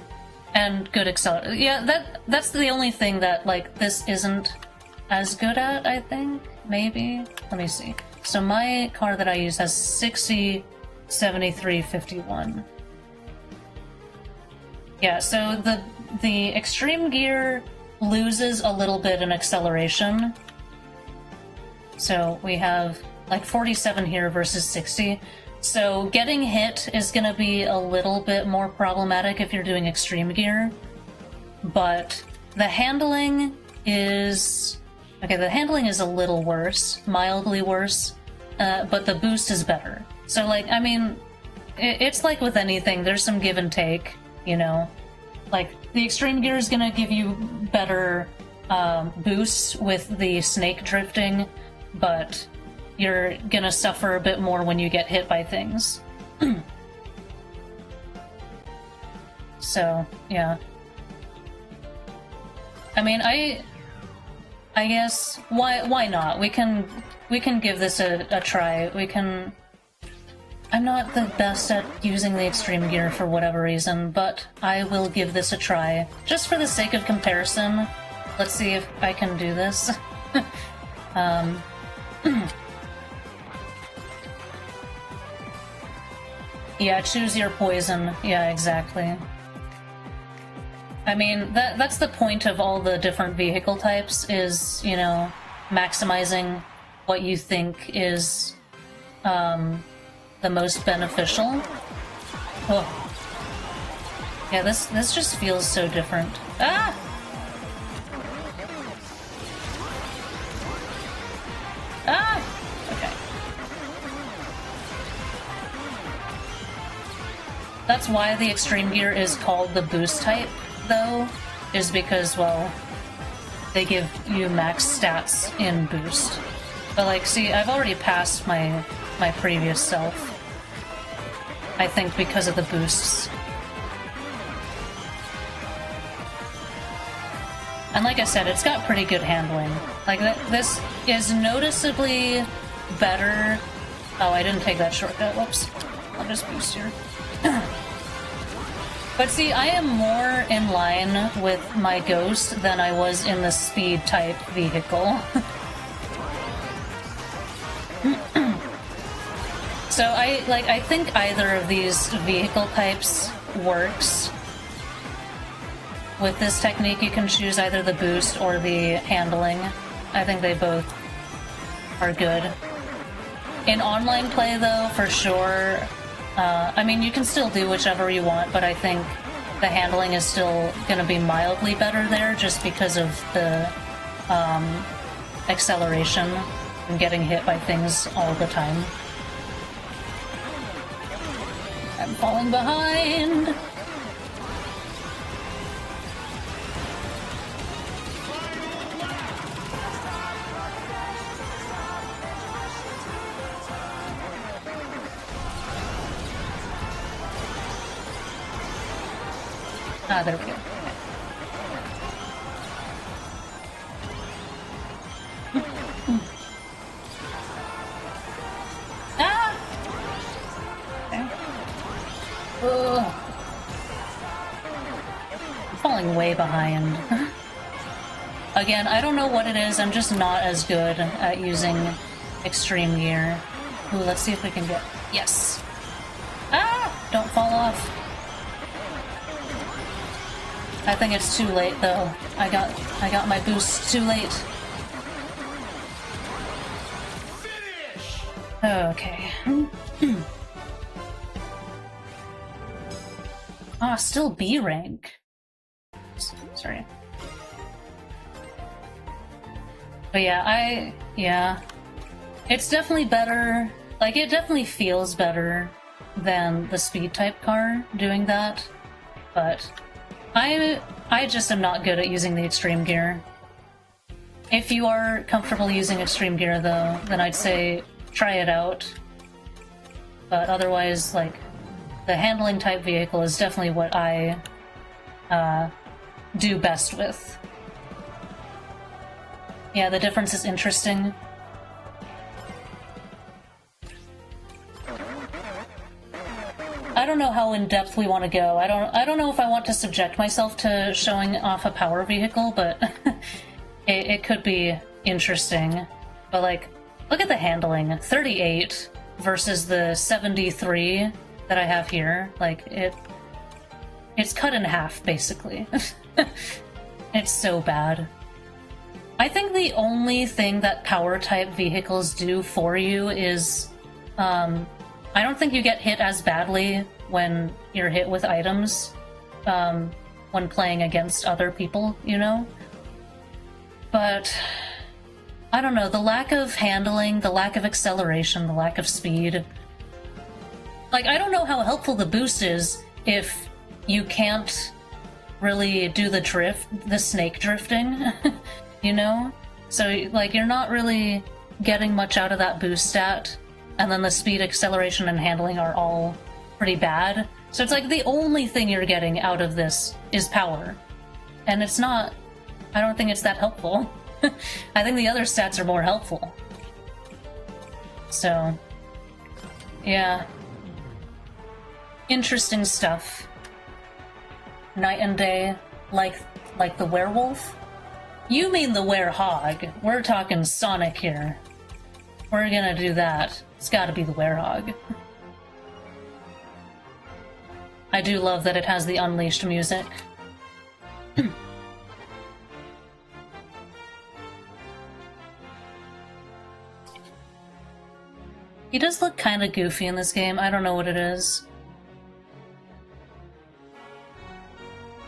Speaker 1: And good acceleration. Yeah, that's the only thing that, like, this isn't as good at, I think. Maybe? Let me see. So my car that I use has 60, 73, 51. Yeah, so the extreme gear loses a little bit in acceleration. So we have like 47 here versus 60. So getting hit is going to be a little bit more problematic if you're doing extreme gear. But the handling is... Okay, the handling is a little worse, mildly worse, but the boost is better. So, like, I mean, it's like with anything, there's some give and take, you know? Like, the extreme gear is gonna give you better boosts with the snake drifting, but you're gonna suffer a bit more when you get hit by things. So, yeah. I mean, I guess, why not? We can give this a try. I'm not the best at using the extreme gear for whatever reason, but I will give this a try. Just for the sake of comparison, let's see if I can do this. Yeah, choose your poison. Yeah, exactly. I mean, that's the point of all the different vehicle types, is, you know, maximizing what you think is the most beneficial. Oh. Yeah, this just feels so different. Ah! Ah! Okay. That's why the extreme gear is called the boost type, though, is because, well, they give you max stats in boost. But, like, see, I've already passed my previous self. I think because of the boosts. And like I said, it's got pretty good handling. Like, this is noticeably better... Oh, I didn't take that shortcut. Whoops. I'll just boost here. But see, I am more in line with my Ghost than I was in the speed-type vehicle. So I think either of these vehicle types works. With this technique, you can choose either the boost or the handling. I think they both are good. In online play, though, for sure, I mean, you can still do whichever you want, but I think the handling is still going to be mildly better there just because of the acceleration and getting hit by things all the time. I'm falling behind! Ah, there we go. Ah! Okay. Ugh. I'm falling way behind. Again, I don't know what it is, I'm just not as good at using extreme gear. Ooh, let's see if we can get... Yes! Ah! Don't fall off. I think it's too late though. I got my boost too late. Okay. Ah, still B rank. Sorry. But yeah, it's definitely better. Like, it definitely feels better than the speed type car doing that. But I just am not good at using the extreme gear. If you are comfortable using extreme gear though, then I'd say try it out. But otherwise, like, the handling type vehicle is definitely what I do best with. Yeah, the difference is interesting. I don't know how in-depth we want to go. I don't know if I want to subject myself to showing off a power vehicle, but it could be interesting. But, like, look at the handling. 38 versus the 73 that I have here. Like, it's cut in half, basically. It's so bad. I think the only thing that power-type vehicles do for you is... I don't think you get hit as badly when you're hit with items when playing against other people, you know? But I don't know, the lack of handling, the lack of acceleration, the lack of speed... Like, I don't know how helpful the boost is if you can't really do the drift, the snake drifting, you know? So, like, you're not really getting much out of that boost stat. And then the speed, acceleration, and handling are all pretty bad. So it's like the only thing you're getting out of this is power. And it's not... I don't think it's that helpful. I think the other stats are more helpful. So... yeah. Interesting stuff. Night and day, like the werewolf? You mean the werehog. We're talking Sonic here. We're gonna do that. It's gotta be the werehog. I do love that it has the Unleashed music. He does look kinda goofy in this game, I don't know what it is.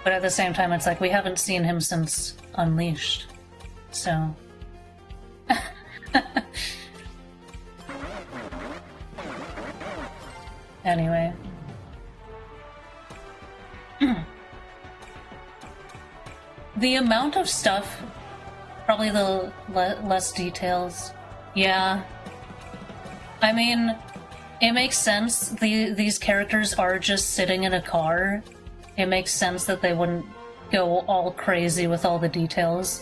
Speaker 1: But at the same time, it's like, we haven't seen him since Unleashed. So... Anyway. The amount of stuff, probably the less details. Yeah. I mean, it makes sense. These characters are just sitting in a car. It makes sense that they wouldn't go all crazy with all the details.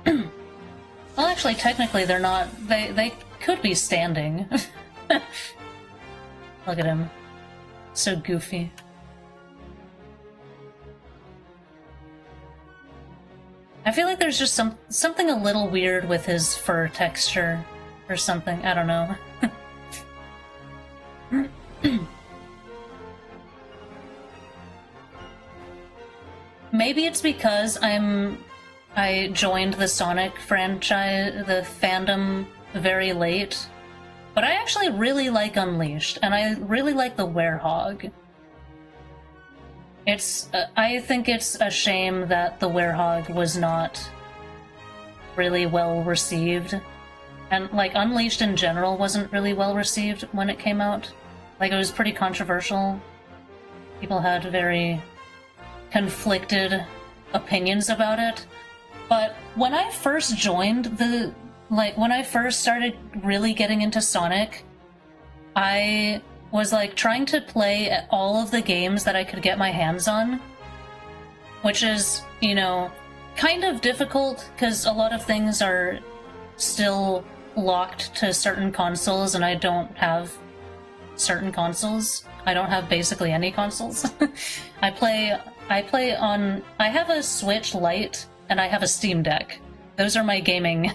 Speaker 1: Well, actually, technically they're not. They could be standing. Look at him. So goofy. I feel like there's just something a little weird with his fur texture or something. I don't know. Maybe it's because I joined the Sonic franchise, the fandom, very late. But I actually really like Unleashed, and I really like the Werehog. I think it's a shame that the Werehog was not really well received. And, like, Unleashed in general wasn't really well received when it came out. Like, it was pretty controversial. People had very conflicted opinions about it. But when I first joined when I first started really getting into Sonic, I was, like, trying to play all of the games that I could get my hands on. Which is, you know, kind of difficult, because a lot of things are still locked to certain consoles, and I don't have certain consoles. I don't have basically any consoles. I have a Switch Lite, and I have a Steam Deck. Those are my gaming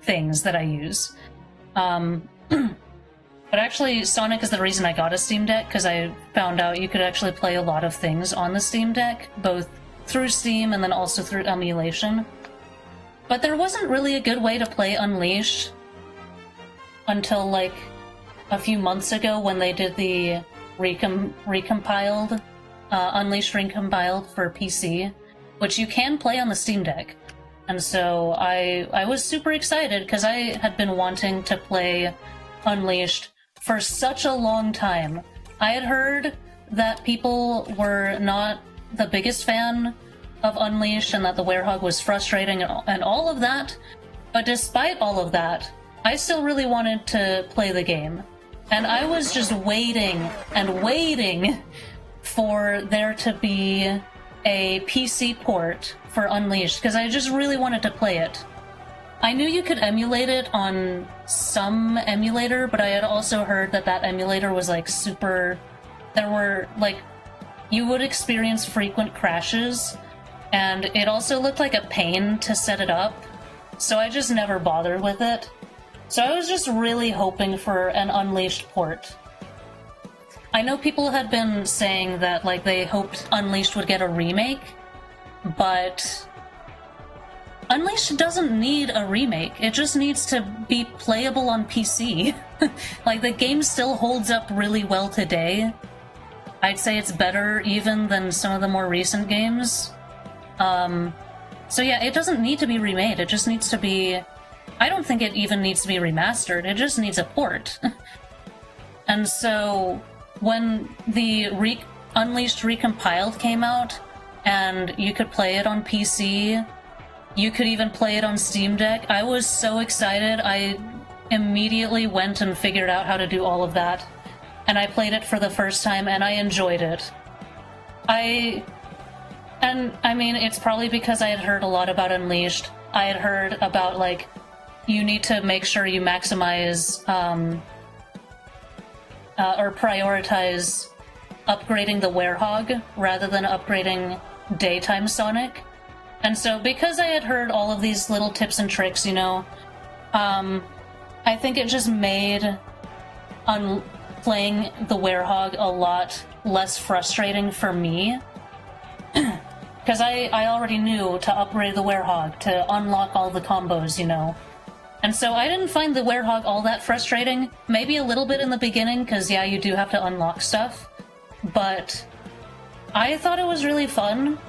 Speaker 1: things that I use. But actually, Sonic is the reason I got a Steam Deck, because I found out you could actually play a lot of things on the Steam Deck, both through Steam and then also through emulation. But there wasn't really a good way to play Unleashed until, like, a few months ago when they did the recompiled, Unleashed recompiled for PC, which you can play on the Steam Deck. And so I was super excited, because I had been wanting to play Unleashed for such a long time. I had heard that people were not the biggest fan of Unleashed and that the Werehog was frustrating and all of that, but despite all of that, I still really wanted to play the game. And I was just waiting and waiting for there to be a PC port for Unleashed, because I just really wanted to play it. I knew you could emulate it on some emulator, but I had also heard that that emulator was, like, super... There were, like... You would experience frequent crashes, and it also looked like a pain to set it up, so I just never bothered with it. So I was just really hoping for an Unleashed port. I know people had been saying that, like, they hoped Unleashed would get a remake, but Unleashed doesn't need a remake. It just needs to be playable on PC. Like, the game still holds up really well today. I'd say it's better even than some of the more recent games. So yeah, it doesn't need to be remade. It just needs to be... I don't think it even needs to be remastered. It just needs a port. And so when the Unleashed Recompiled came out, and you could play it on PC, you could even play it on Steam Deck, I was so excited. I immediately went and figured out how to do all of that, and I played it for the first time, and I enjoyed it. I mean, it's probably because I had heard a lot about Unleashed. I had heard about, like, you need to make sure you maximize, or prioritize upgrading the Werehog rather than upgrading Daytime Sonic. And so, because I had heard all of these little tips and tricks, you know, I think it just made playing the Werehog a lot less frustrating for me. Because I already knew to upgrade the Werehog, to unlock all the combos, you know. And so I didn't find the Werehog all that frustrating. Maybe a little bit in the beginning, because yeah, you do have to unlock stuff. But I thought it was really fun.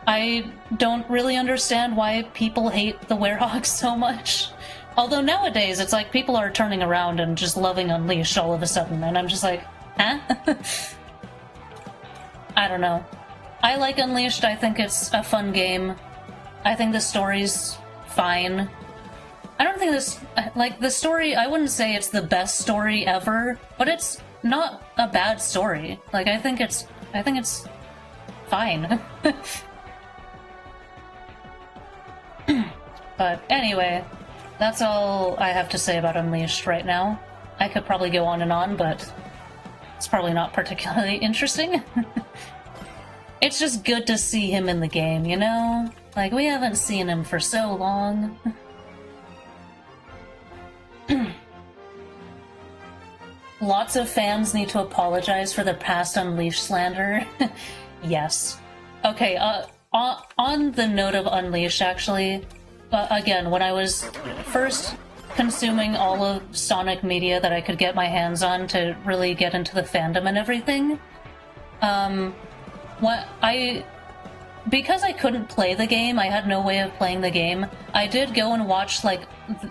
Speaker 1: I don't really understand why people hate the Werehog so much. Although nowadays, it's like people are turning around and just loving Unleashed all of a sudden, and I'm just like, huh? I don't know. I like Unleashed. I think it's a fun game. I think the story's fine. I don't think the story, I wouldn't say it's the best story ever, but it's not a bad story. Like, I think it's fine. But anyway, that's all I have to say about Unleashed right now. I could probably go on and on, but it's probably not particularly interesting. It's just good to see him in the game, you know? Like, we haven't seen him for so long. Lots of fans need to apologize for the past Unleashed slander. Yes. Okay, on the note of Unleashed, actually, again, when I was first consuming all of Sonic media that I could get my hands on to really get into the fandom and everything. Because I couldn't play the game, I had no way of playing the game, I did go and watch, like,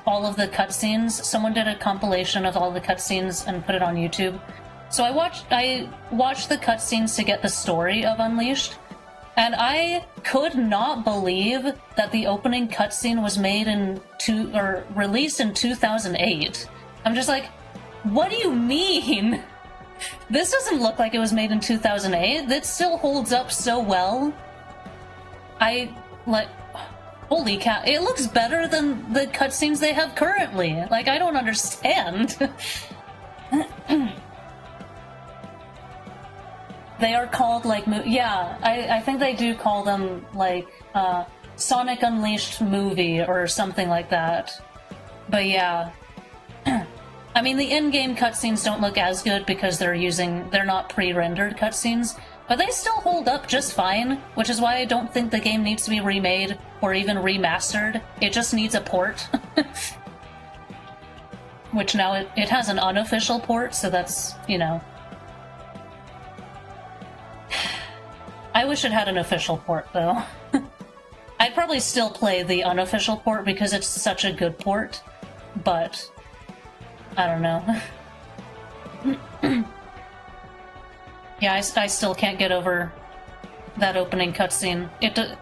Speaker 1: all of the cutscenes. Someone did a compilation of all the cutscenes and put it on YouTube. So I watched the cutscenes to get the story of Unleashed, and I could not believe that the opening cutscene was made released in 2008. I'm just like, what do you mean? This doesn't look like it was made in 2008. It still holds up so well. Holy cow, it looks better than the cutscenes they have currently. Like, I don't understand. They are called, like, yeah, I think they do call them, like, Sonic Unleashed movie or something like that. But yeah. I mean, the in-game cutscenes don't look as good because they're not pre-rendered cutscenes, but they still hold up just fine, which is why I don't think the game needs to be remade or even remastered. It just needs a port. Which now it has an unofficial port, so that's, you know. I wish it had an official port, though. I'd probably still play the unofficial port because it's such a good port, but I don't know. Yeah, I still can't get over that opening cutscene.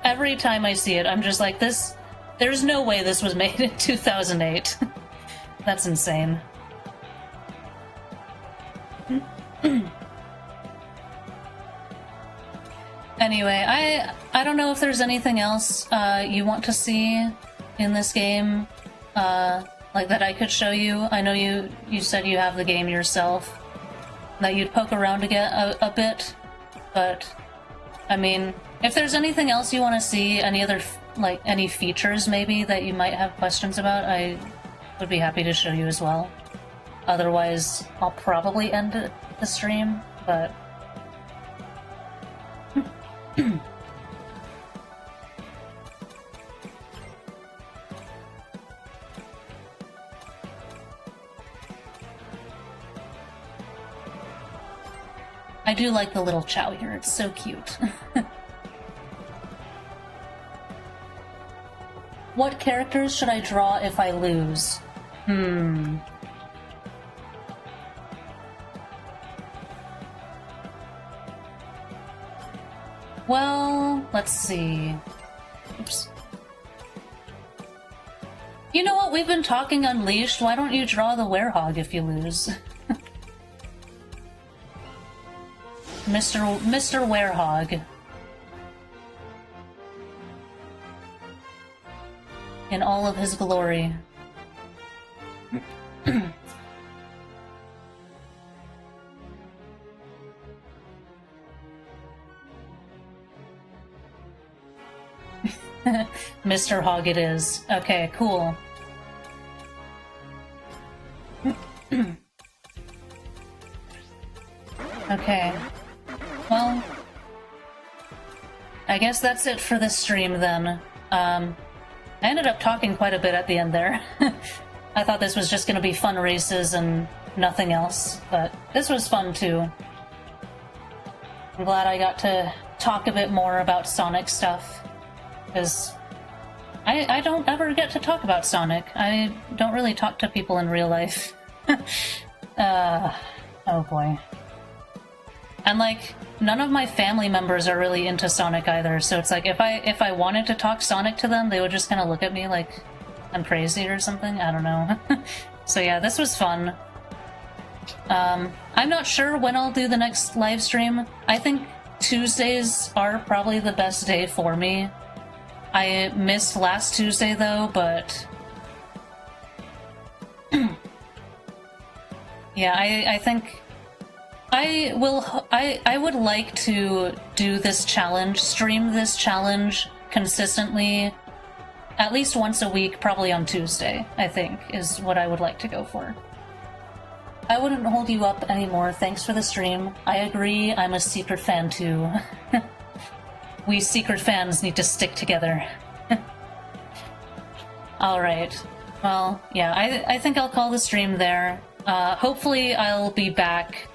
Speaker 1: Every time I see it, I'm just like, there's no way this was made in 2008. That's insane. Anyway, I don't know if there's anything else you want to see in this game, like that I could show you. I know you said you have the game yourself, that you'd poke around to get a bit, but I mean, if there's anything else you want to see, any features maybe that you might have questions about, I would be happy to show you as well. Otherwise, I'll probably end the stream, but I do like the little Chow here, it's so cute. What characters should I draw if I lose? Well, let's see. Oops. You know what? We've been talking Unleashed. Why don't you draw the werehog if you lose? Mr. Werehog. In all of his glory. Mr. Hog it is. Okay, cool. Okay. Well, I guess that's it for this stream then. I ended up talking quite a bit at the end there. I thought this was just gonna be fun races and nothing else, but this was fun too. I'm glad I got to talk a bit more about Sonic stuff, because I don't ever get to talk about Sonic. I don't really talk to people in real life. Oh boy. And like, none of my family members are really into Sonic either, so it's like, if I wanted to talk Sonic to them, they would just kind of look at me like I'm crazy or something. I don't know. So yeah, this was fun. I'm not sure when I'll do the next live stream. I think Tuesdays are probably the best day for me. I missed last Tuesday though, but yeah, I think I would like to do this challenge, stream this challenge consistently, at least once a week, probably on Tuesday, I think, is what I would like to go for. I wouldn't hold you up anymore, thanks for the stream. I agree, I'm a secret fan too. We secret fans need to stick together. Alright. Well, yeah, I think I'll call the stream there. Hopefully I'll be back.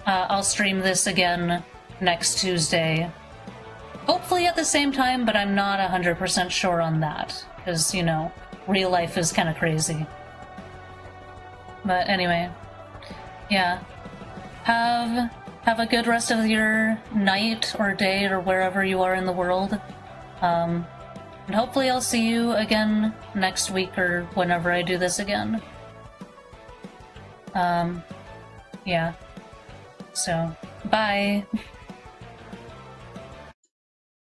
Speaker 1: I'll stream this again next Tuesday. Hopefully at the same time, but I'm not 100% sure on that. Because, you know, real life is kind of crazy. But anyway, yeah. Have a good rest of your night or day or wherever you are in the world. And hopefully I'll see you again next week or whenever I do this again. Yeah. So, bye.